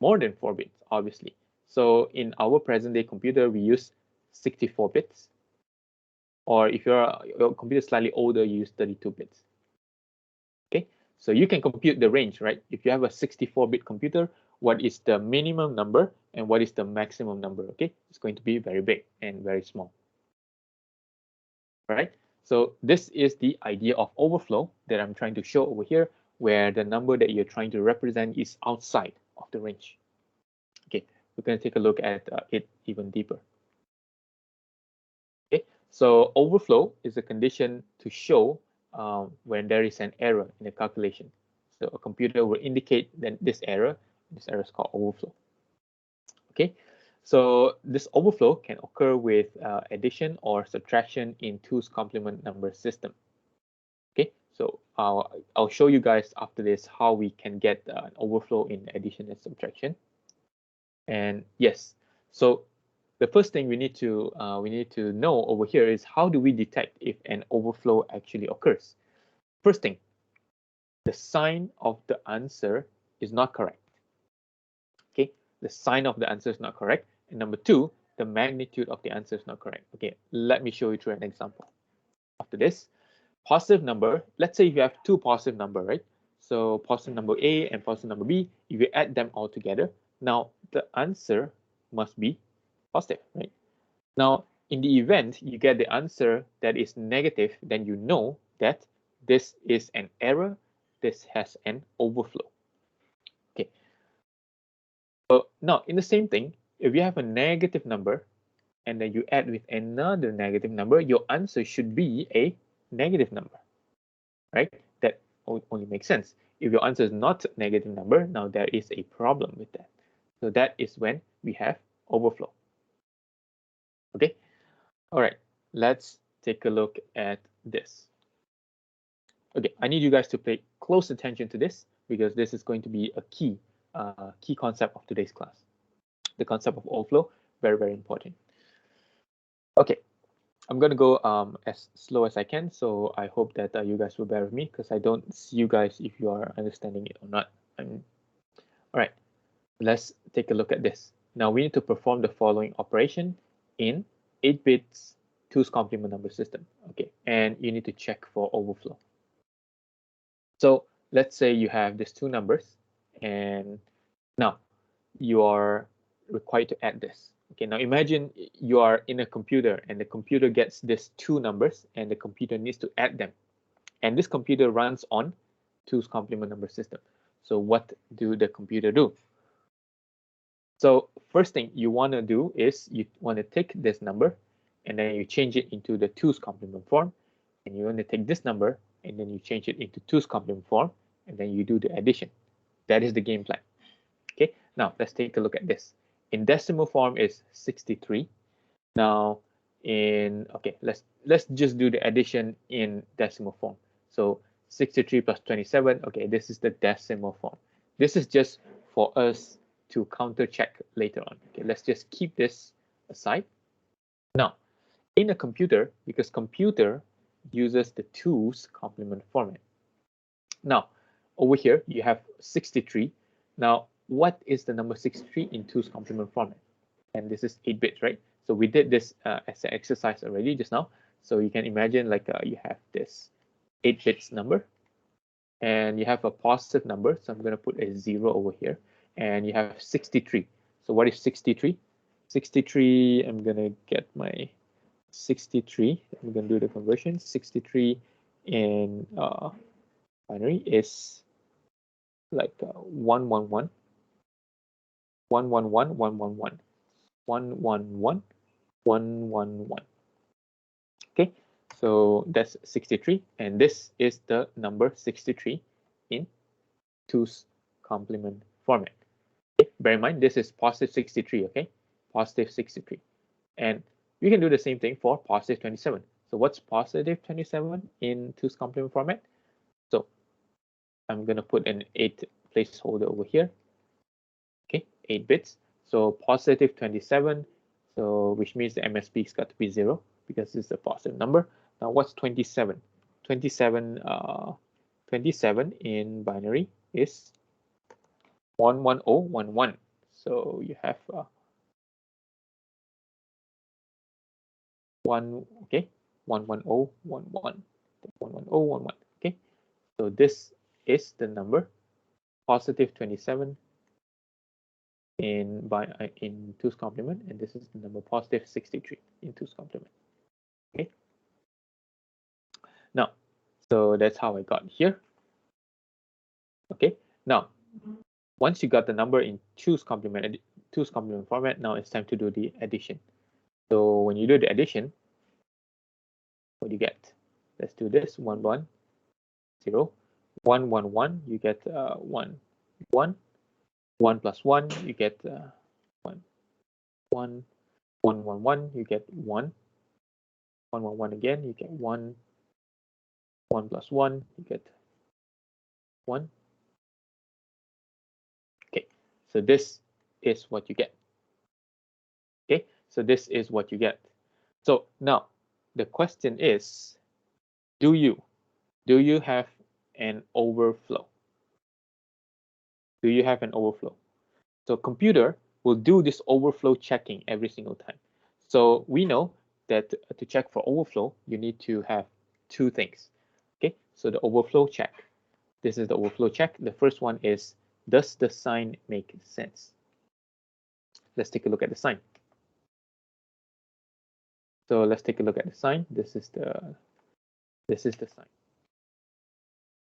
more than 4 bits, obviously. So in our present day computer, we use 64 bits. Or if your computer is slightly older, you use 32 bits. Okay, so you can compute the range, right? If you have a 64-bit computer, what is the minimum number and what is the maximum number? Okay, it's going to be very big and very small. All right, so this is the idea of overflow that I'm trying to show over here, where the number that you're trying to represent is outside of the range. Okay, we're going to take a look at it even deeper. Okay, so overflow is a condition to show when there is an error in the calculation. So a computer will indicate that this error is called overflow. Okay, so this overflow can occur with addition or subtraction in 2's complement number system. Okay, so I'll show you guys after this how we can get an overflow in addition and subtraction. And yes, so the first thing we need to know over here is how do we detect if an overflow actually occurs? First thing, the sign of the answer is not correct. Okay, the sign of the answer is not correct, And number 2, the magnitude of the answer is not correct. Okay, let me show you through an example. After this, positive number, let's say if you have two positive number, right? So positive number A and positive number B, if you add them all together, now the answer must be positive, right? Now, in the event you get the answer that is negative, then you know that this is an error, this has an overflow. Okay. So now in the same thing, if you have a negative number and then you add with another negative number, your answer should be a negative number, right? That only makes sense. If your answer is not a negative number, now there is a problem with that. So that is when we have overflow. Okay. All right. Let's take a look at this. Okay, I need you guys to pay close attention to this because this is going to be a key concept of today's class. The concept of overflow, very, very important. Okay, I'm going to go as slow as I can, so I hope that you guys will bear with me because I don't see you guys if you are understanding it or not. All right, let's take a look at this. Now we need to perform the following operation in 8 bits 2's complement number system. Okay, and you need to check for overflow. So let's say you have these two numbers, and now you are required to add this. Okay, now imagine you are in a computer and the computer gets these two numbers and the computer needs to add them. And this computer runs on 2's complement number system. So what do the computer do? So first thing you want to do is you want to take this number and then you change it into the 2's complement form. And you want to take this number and then you change it into 2's complement form and then you do the addition. That is the game plan. Okay, now let's take a look at this. In decimal form is 63. Now let's just do the addition in decimal form. So 63 plus 27, okay, this is the decimal form. This is just for us to counter check later on. Okay, let's just keep this aside. Now, in a computer, because computer uses the 2's complement format. Now, over here you have 63. Now, what is the number 63 in 2's complement format? And this is 8 bits, right? So we did this as an exercise already just now. So you can imagine like you have this 8 bits number and you have a positive number. So I'm going to put a 0 over here and you have 63. So what is 63? 63, I'm going to get my 63. I'm going to do the conversion. 63 in binary is like 111, 111, 111, 111, 111. Okay, so that's 63, and this is the number 63 in 2's complement format. Okay, bear in mind this is positive 63. Okay, positive 63, and we can do the same thing for positive 27. So what's positive 27 in 2's complement format? So I'm going to put an 8 placeholder over here. Okay, 8 bits. So positive 27. So which means the MSB has got to be 0 because this is a positive number. Now what's 27? 27 in binary is 11011. So you have 11011. 11011. Okay, so this is the number positive 27 in 2's complement, and this is the number positive 63 in 2's complement. Okay, now so that's how I got here. Okay, now once you got the number in 2's complement format, now it's time to do the addition. So when you do the addition, what do you get? Let's do this. 1 1 0 1 1 1, you get 1 1 1 plus 1, you get 1 1 1 1 1, you get 1 1 1 1 again, you get 1 1 plus 1, you get 1. Okay, so this is what you get. Okay, so this is what you get. So now the question is, do you have an overflow? Do you have an overflow? So computer will do this overflow checking every single time. So we know that to check for overflow, you need to have two things. Okay, so the overflow check. This is the overflow check. The first one is, does the sign make sense? Let's take a look at the sign. So let's take a look at the sign. This is the sign.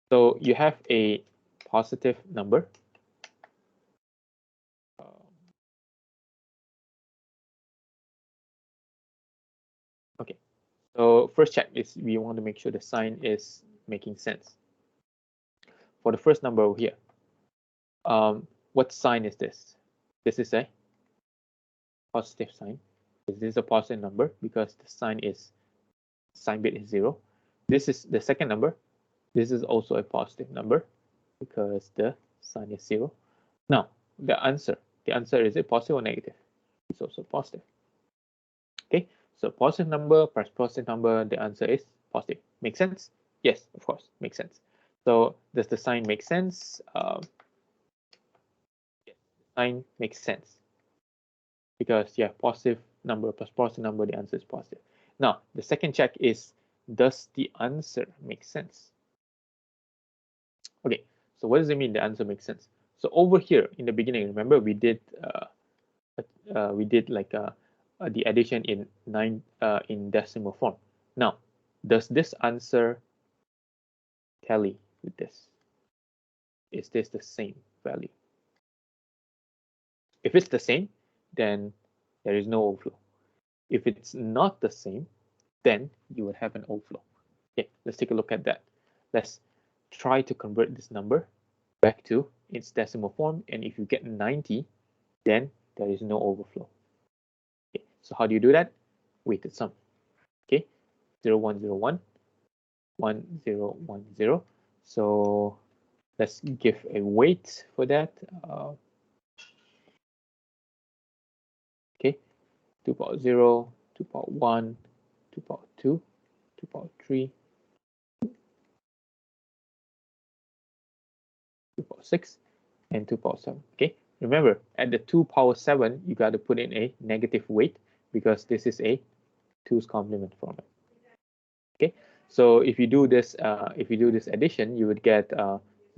So you have a positive number. Okay, so first check is we want to make sure the sign is making sense. For the first number over here, what sign is this? This is a positive sign. This is a positive number because the sign bit is 0. This is the second number. This is also a positive number because the sign is 0. Now, the answer is it positive or negative? It's also positive. Okay, so positive number plus positive number, the answer is positive. Make sense? Yes, of course, makes sense. So does the sign make sense? Yes, the sign makes sense because yeah, positive number plus positive number, the answer is positive. Now, the second check is, does the answer make sense? Okay, so what does it mean the answer makes sense? So over here in the beginning, remember we did like the addition in in decimal form. Now, does this answer tally with this? Is this the same value? If it's the same, then there is no overflow. If it's not the same, then you would have an overflow. Okay, let's take a look at that. Let's try to convert this number back to its decimal form, and if you get 90, then there is no overflow. Okay, so how do you do that? Weighted sum. Okay, 0, 1, 0, 1, 1, 0, 1, 0. So let's give a weight for that. Okay, 2 power 0, 2 power 1, 2 power 2, 2 power 3, 2 power 6, and 2 power 7. Okay, remember at the 2 power 7, you got to put in a negative weight because this is a 2's complement format. Okay, so if you do this addition, you would get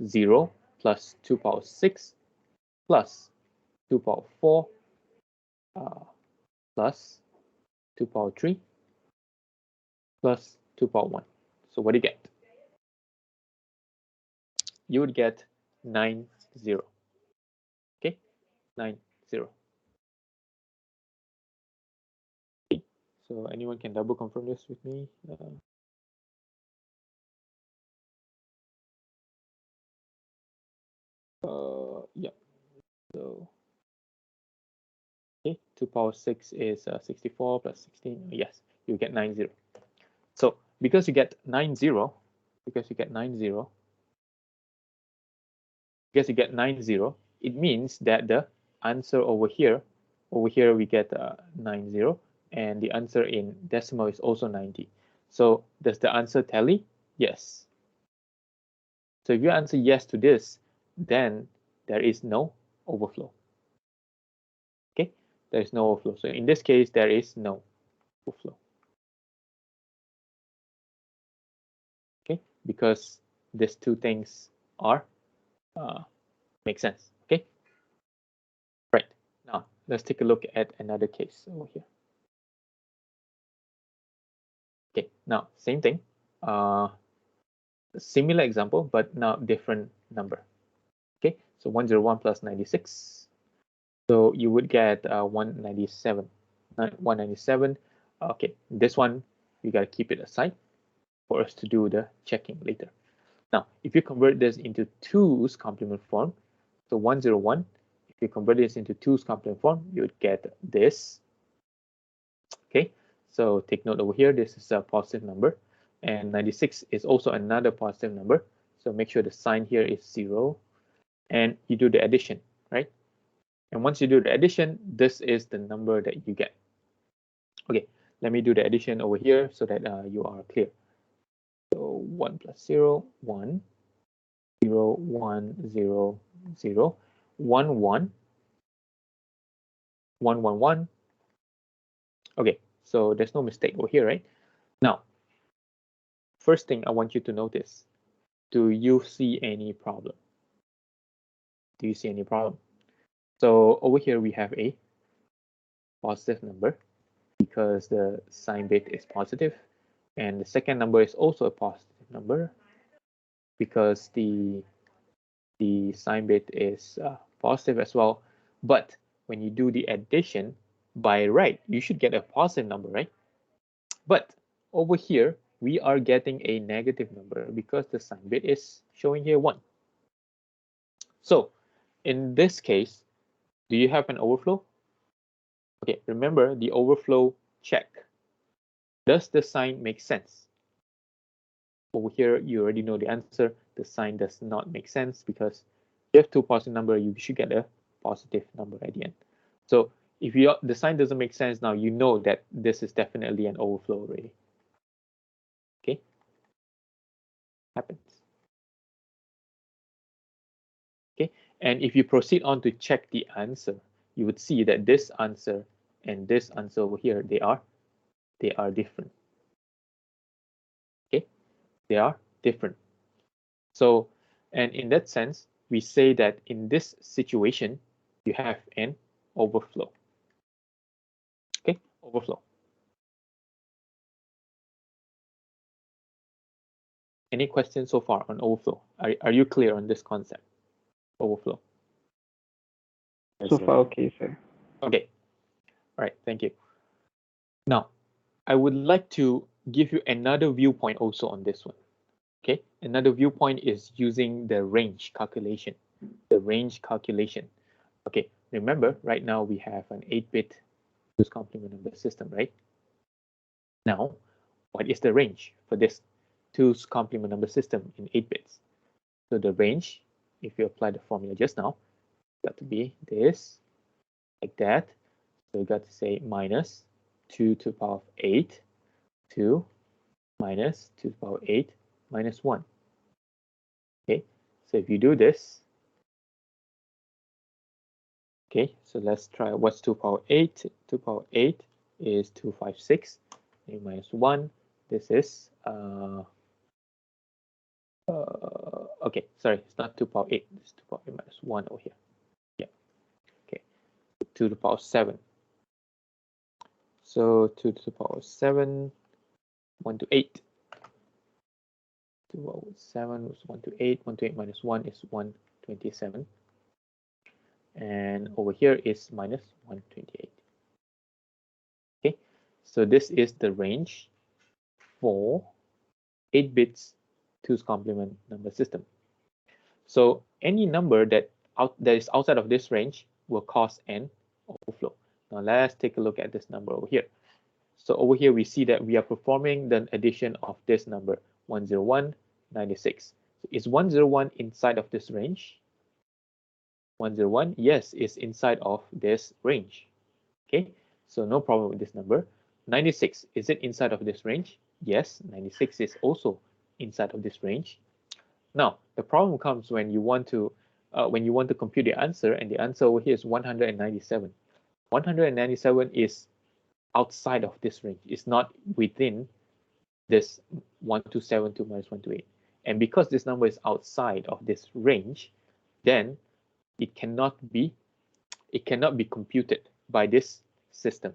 0 plus 2 power 6 plus 2 power 4 plus 2 power 3 plus 2 power 1. So what do you get? You would get 9, 0. Okay, 9, 0. Okay. So anyone can double confirm this with me? Yeah. So okay, 2 power 6 is 64 plus 16. Yes, you get 9, 0. So because you get 9, 0, because you get 9, 0, it means that the answer over here we get 9, 0, and the answer in decimal is also 90. So does the answer tally? Yes. So if you answer yes to this, then there is no overflow. Okay, there is no overflow. So in this case, there is no overflow. Okay, because these two things are make sense. Okay, right. Now let's take a look at another case over here. Okay, now same thing. Similar example, but now different number. Okay, so 101 plus 96. So you would get 197. 197. Okay, this one you gotta keep it aside for us to do the checking later. Now, if you convert this into 2's complement form, so 101, if you convert this into 2's complement form, you would get this. Okay, so take note over here, this is a positive number, and 96 is also another positive number. So make sure the sign here is 0, and you do the addition, right? And once you do the addition, this is the number that you get. Okay, let me do the addition over here so that you are clear. So 1 plus 0, 1, 0, 1, 0, 0, 1, 1, 1, 1, 1. Okay, so there's no mistake over here, right? Now, first thing I want you to notice, do you see any problem? Do you see any problem? So over here we have a positive number because the sign bit is positive, and the second number is also a positive number because the sign bit is positive as well. But when you do the addition, by right, you should get a positive number, right? But over here, we are getting a negative number because the sign bit is showing here 1. So in this case, do you have an overflow? Okay, remember the overflow check. Does the sign make sense? Over here, you already know the answer. The sign does not make sense because you have 2 positive number, you should get a positive number at the end. So if the sign doesn't make sense now, you know that this is definitely an overflow already. Okay, happens. Okay, and if you proceed on to check the answer, you would see that this answer and this answer over here, they are different. Okay, they are different. So, and in that sense, we say that in this situation, you have an overflow. Okay, overflow. Any questions so far on overflow? Are you clear on this concept? Overflow. So far, okay, sir. Okay. All right, thank you. Now, I would like to give you another viewpoint also on this one. Okay, another viewpoint is using the range calculation. The range calculation. Okay, remember right now we have an 8-bit two's complement number system, right? Now, what is the range for this two's complement number system in 8 bits? So the range, if you apply the formula just now, got to be this, like that. So you got to say minus 2 to the power of 8 to minus 2 to the power of 8 minus 1. Okay, so if you do this, okay, so let's try what's 2 to the power of 8. 2 to the power of 8 is 256. Minus 1, this is okay, sorry, it's not 2 to the power 8, it's 2 to the power 8 minus 1 over here. Yeah, okay, 2 to the power 7. So 2 to the power 7, 1 to 8. 2 to the power 7 was 1 to 8. 1 to 8 minus 1 is 127. And over here is minus 128. Okay, so this is the range for 8 bits 2's complement number system. So any number that is outside of this range will cause an overflow. Now let's take a look at this number over here. So over here we see that we are performing the addition of this number 101, 96. So is 101 inside of this range? 101, yes, is inside of this range. Okay, so no problem with this number. 96, is it inside of this range? Yes, 96 is also inside of this range. Now, the problem comes when you want to compute the answer, and the answer over here is 197. 197 is outside of this range. It's not within this 1272 minus 128. And because this number is outside of this range, then it cannot be computed by this system.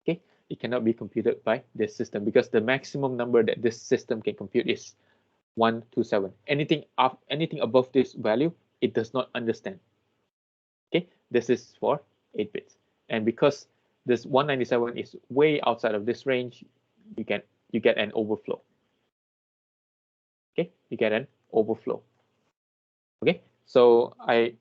Okay, it cannot be computed by this system because the maximum number that this system can compute is 127. Anything above this value, it does not understand. Okay, this is for 8 bits, and because this 197 is way outside of this range, you get an overflow. Okay, you get an overflow. Okay, so I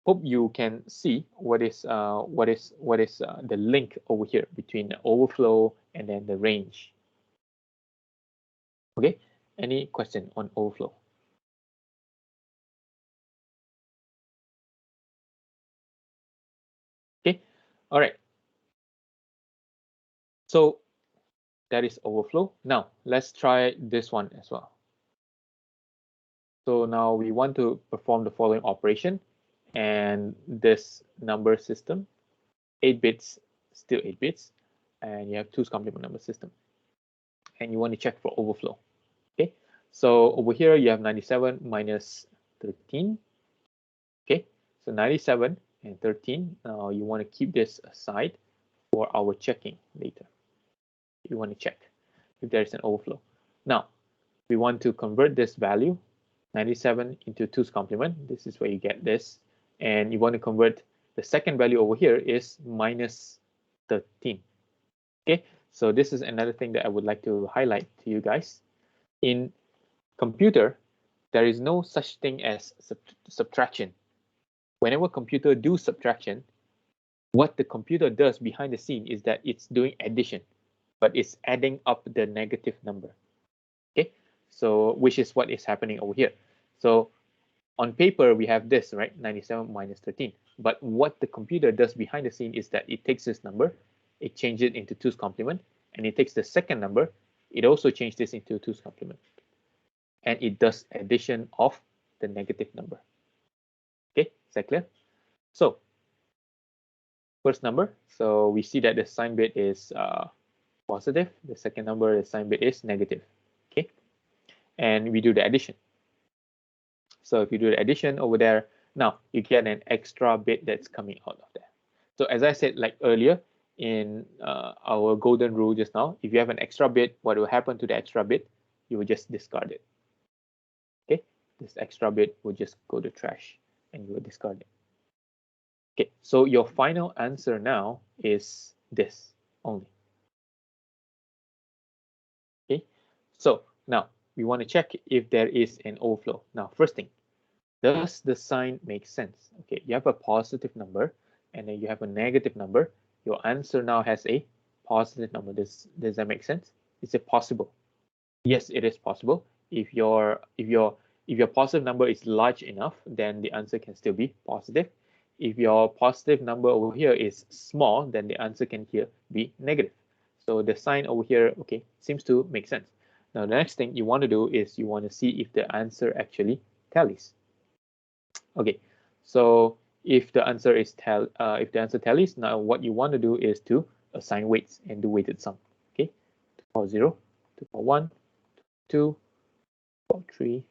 hope you can see what is the link over here between the overflow and then the range. Okay, any question on overflow? Okay, all right. So that is overflow. Now let's try this one as well. So now we want to perform the following operation, and this number system, 8 bits, still 8 bits, and you have 2's complement number system, and you want to check for overflow. Okay, so over here you have 97 minus 13. Okay, so 97 and 13. Now you want to keep this aside for our checking later. You want to check if there is an overflow. Now we want to convert this value 97 into 2's complement. This is where you get this, and you want to convert the second value over here is minus 13. Okay, so this is another thing that I would like to highlight to you guys. In computer, there is no such thing as subtraction. Whenever computer do subtraction, what the computer does behind the scene is that it's doing addition, but it's adding up the negative number. Okay, so which is what is happening over here. So on paper we have this, right, 97 minus 13, but what the computer does behind the scene is that it takes this number, it changes it into 2's complement, and it takes the second number, it also changes this into 2's complement, and it does addition of the negative number. Okay, is that clear? So first number, so we see that the sign bit is positive, the second number, the sign bit is negative. Okay, and we do the addition. So if you do the addition over there, now you get an extra bit that's coming out of there. So as I said like earlier in our golden rule just now, if you have an extra bit, what will happen to the extra bit? You will just discard it. Okay, this extra bit will just go to trash and you will discard it. Okay, so your final answer now is this only. Okay, so now we want to check if there is an overflow. Now, first thing, does the sign make sense? Okay, you have a positive number and then you have a negative number. Your answer now has a positive number. Does that make sense? Is it possible? Yes, it is possible. If your positive number is large enough, then the answer can still be positive. If your positive number over here is small, then the answer can here be negative. So the sign over here, okay, seems to make sense. Now the next thing you want to do is you want to see if the answer actually tallies. Okay, so if the answer is tallies, now what you want to do is to assign weights and do weighted sum. Okay, 2 power 0, 2 power 1, 2, 2 power 3,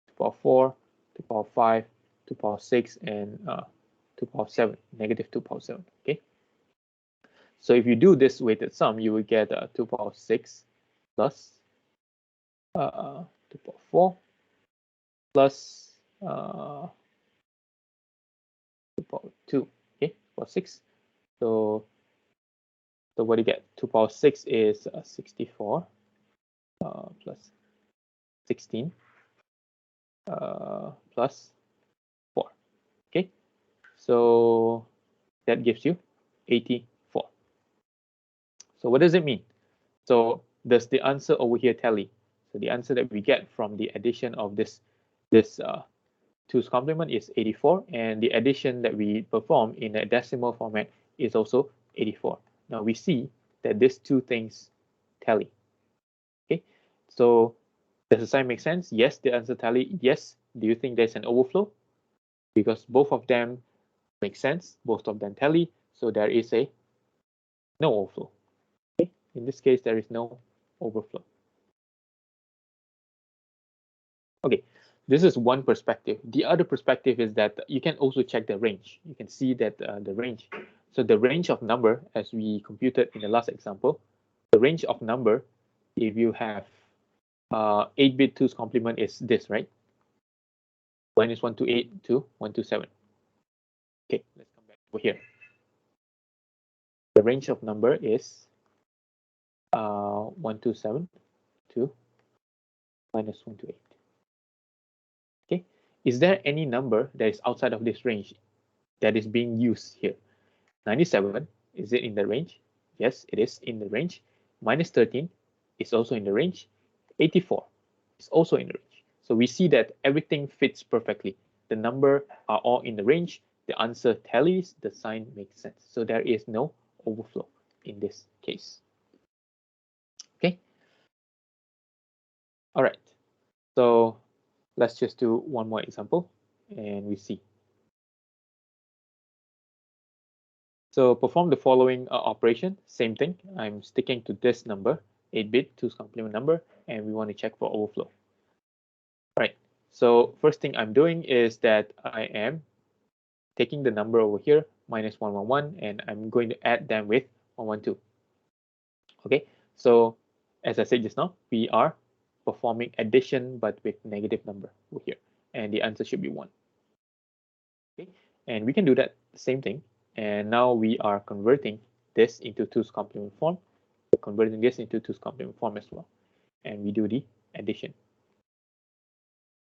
2 power 4, 2 power 5, 2 power 6, and 2 power 7, negative 2 power 7. Okay, so if you do this weighted sum, you will get 2 power 6 plus 2 power 4 plus 2 power 2. Okay, 2 power 6. So what do you get? 2 power 6 is 64 plus 16 plus 4. Okay, so that gives you 84. So what does it mean? So does the answer over here tally? So the answer that we get from the addition of this 2's complement is 84, and the addition that we perform in a decimal format is also 84. Now we see that these two things tally. Okay, so does the sign make sense? Yes, the answer tally. Yes. Do you think there's an overflow? Because both of them make sense, both of them tally, so there is a no overflow. Okay, in this case there is no overflow. Okay, this is one perspective. The other perspective is that you can also check the range. You can see that the range. So the range of number, as we computed in the last example, the range of number, if you have 8-bit 2's complement is this, right? Minus 128 to 127. Okay, let's come back over here. The range of number is 127 to minus 128. Okay, is there any number that is outside of this range that is being used here? 97, is it in the range? Yes, it is in the range. Minus 13 is also in the range. 84 is also in the range. So we see that everything fits perfectly. The number are all in the range. The answer tallies. The sign makes sense. So there is no overflow in this case. Okay. All right. So let's just do one more example. and we see. So perform the following operation, same thing. I'm sticking to this number, 8-bit 2's complement number, and we want to check for overflow. Right. So first thing I'm doing is that I am taking the number over here, minus 111, and I'm going to add them with 112. Okay, so as I said just now, we are performing addition but with negative number over here, and the answer should be 1. Okay, and we can do that same thing, and now we are converting this into 2's complement form. We're converting this into 2's complement form as well, and we do the addition.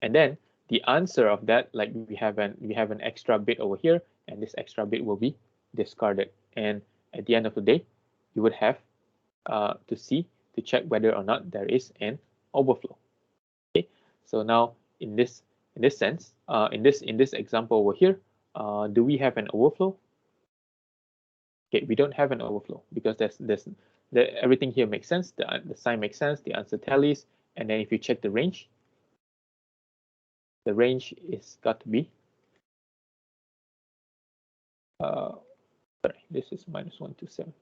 And then the answer of that, like we have an extra bit over here, and this extra bit will be discarded. And at the end of the day, you would have to check whether or not there is an overflow. Okay, so now in this sense, in this example over here, do we have an overflow? Okay, we don't have an overflow because everything here makes sense. The sign makes sense. The answer tallies, and then if you check the range is got to be sorry, this is minus 127.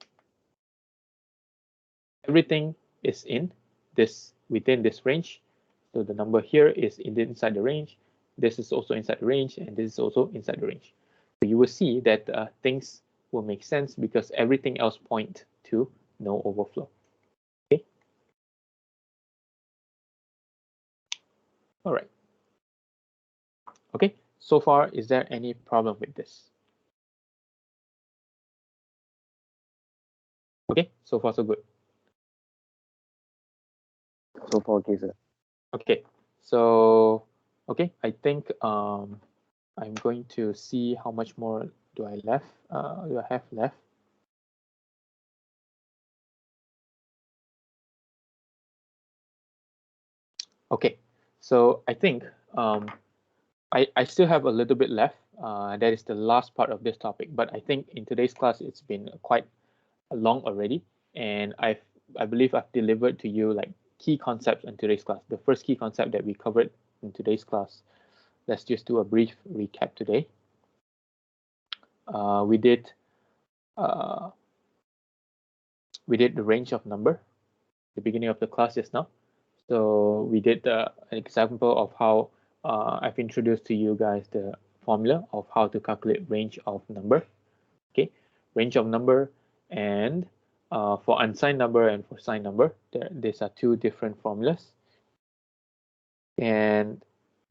Everything is within this range. So the number here is inside the range. This is also inside the range, and this is also inside the range. So you will see that things will make sense because everything else point to no overflow. Okay. All right. Okay. So far, is there any problem with this? Okay. So far, so good. So far, okay, sir. Okay. So okay, I think I'm going to see how much more do I have left. Okay, so I think I still have a little bit left. That is the last part of this topic, but I think in today's class it's been quite long already, and I believe I've delivered to you like key concepts in today's class. The first key concept that we covered in today's class. Let's just do a brief recap today. We did the range of number, the beginning of the class just now. So we did an example of how I've introduced to you guys the formula of how to calculate range of number. Okay, range of number, and for unsigned number and for signed number, these are two different formulas. And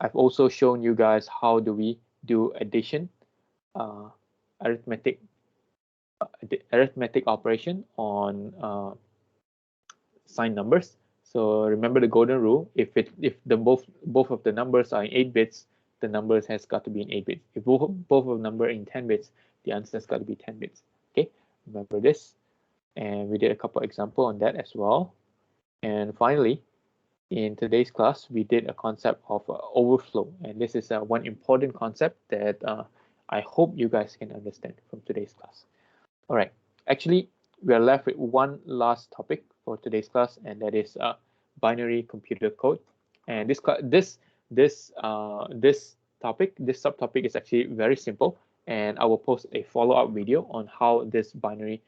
I've also shown you guys how do we do addition, arithmetic operation on signed numbers. So remember the golden rule: if the both of the numbers are in 8 bits, the numbers has got to be in 8 bits. If both of the number in 10 bits, the answer has got to be 10 bits. Okay, remember this. And we did a couple example on that as well. And finally, in today's class, we did a concept of overflow, and this is one important concept that I hope you guys can understand from today's class. All right, actually, we are left with one last topic for today's class, and that is binary computer code. And this subtopic is actually very simple, and I will post a follow-up video on how this binary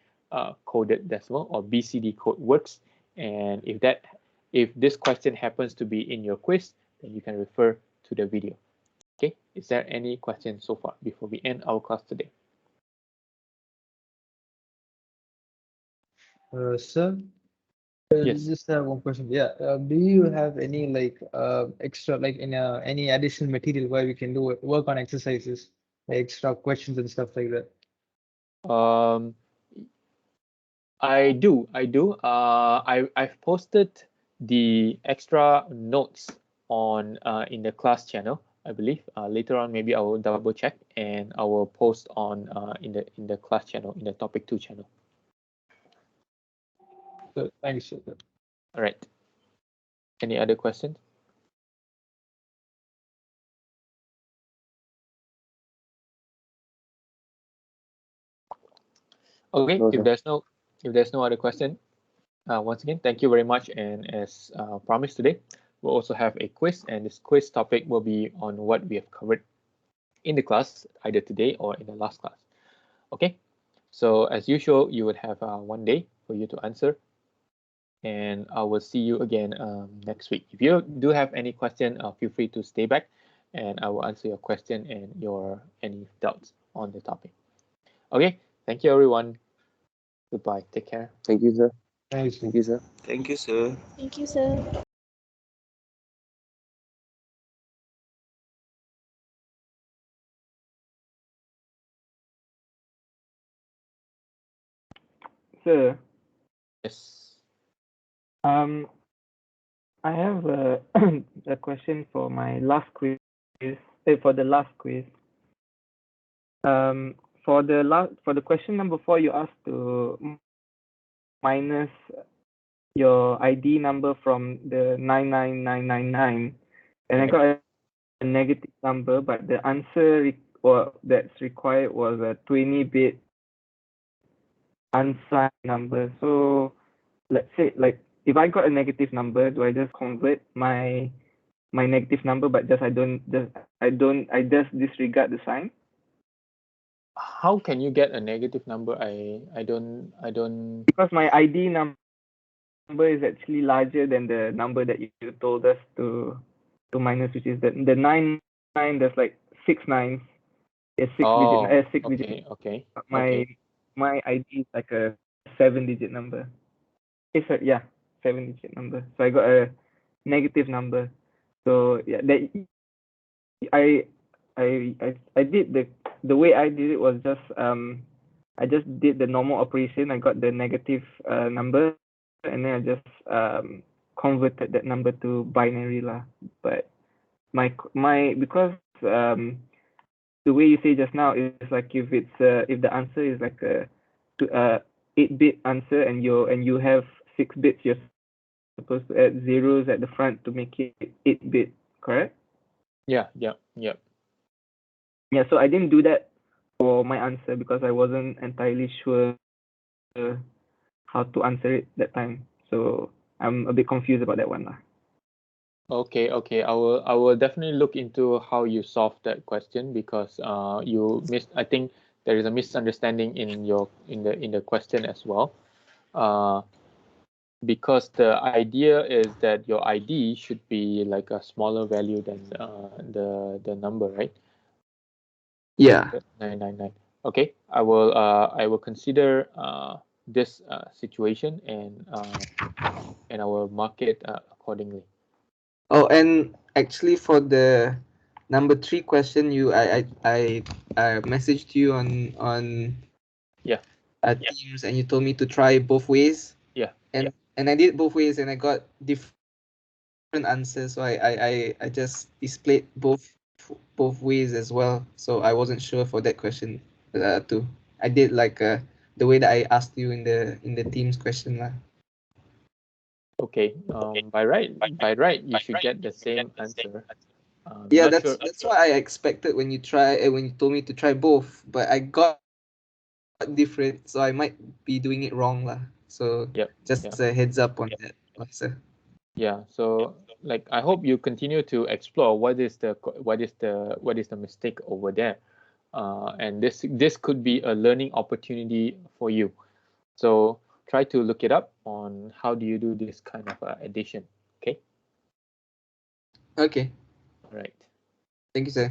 coded decimal or BCD code works. And if this question happens to be in your quiz, then you can refer to the video. Okay, is there any questions so far before we end our class today? Sir, Yes. just have one question. Yeah, do you have any like extra like any additional material where we can do work on exercises, like extra questions and stuff like that? I do. I've posted the extra notes on in the class channel, I believe. Later on, maybe I will double check and I will post on in the class channel, in the topic 2 channel. So, thanks. All right. Any other questions? Okay. No, if there's no other question, once again, thank you very much. And as promised today, we'll also have a quiz, and this quiz topic will be on what we have covered in the class, either today or in the last class. Okay, so as usual, you would have 1 day for you to answer, and I will see you again next week. If you do have any question, feel free to stay back, and I will answer your question and your any doubts on the topic. Okay, thank you everyone. Goodbye. Take care. Thank you, sir. Thanks. Thank you, sir. Thank you, sir. Thank you, sir. Sir, Yes. I have a, a question for my last quiz. For the last quiz. For the question number 4, you asked to minus your ID number from the 99999, and I got a negative number, but the answer that's required was a 20-bit unsigned number. So let's say, like, if I got a negative number, do I just convert my negative number, but I just disregard the sign? How can you get a negative number? I don't. Because my ID number is actually larger than the number that you told us to minus, which is the 9. There's like 6 nines. It's 6 digit. 6 digit. Okay. My ID is like a 7-digit number. It's a 7-digit number. So I got a negative number. So yeah, that I did the way I did it was just I just did the normal operation. I got the negative number, and then I just converted that number to binary lah. But my because the way you say just now is like if the answer is like a 8-bit answer, and you have 6 bits, you're supposed to add zeros at the front to make it 8-bit, correct? Yeah. Yeah, so I didn't do that for my answer because I wasn't entirely sure how to answer it that time. So I'm a bit confused about that one lah. Okay. I will definitely look into how you solved that question, because you missed. I think there is a misunderstanding in the question as well. Because the idea is that your ID should be like a smaller value than the number, right? Yeah. 999. Okay, I will consider this situation, and I will mark it accordingly. Oh, and actually for the number 3 question, I messaged you on Teams, and you told me to try both ways. Yeah. And I did both ways, and I got different answers. So I just displayed both ways as well. So I wasn't sure for that question too. I did like the way that I asked you in the Teams question lah. Okay. By right, you should get the same answer. Yeah, Not that's what I expected when you told me to try both, but I got different, so I might be doing it wrong lah. So just a heads up on that, sir. Yeah. So like, I hope you continue to explore what is the mistake over there, and this could be a learning opportunity for you. So try to look it up on how do you do this kind of addition. Okay. Okay. All right. Thank you, sir.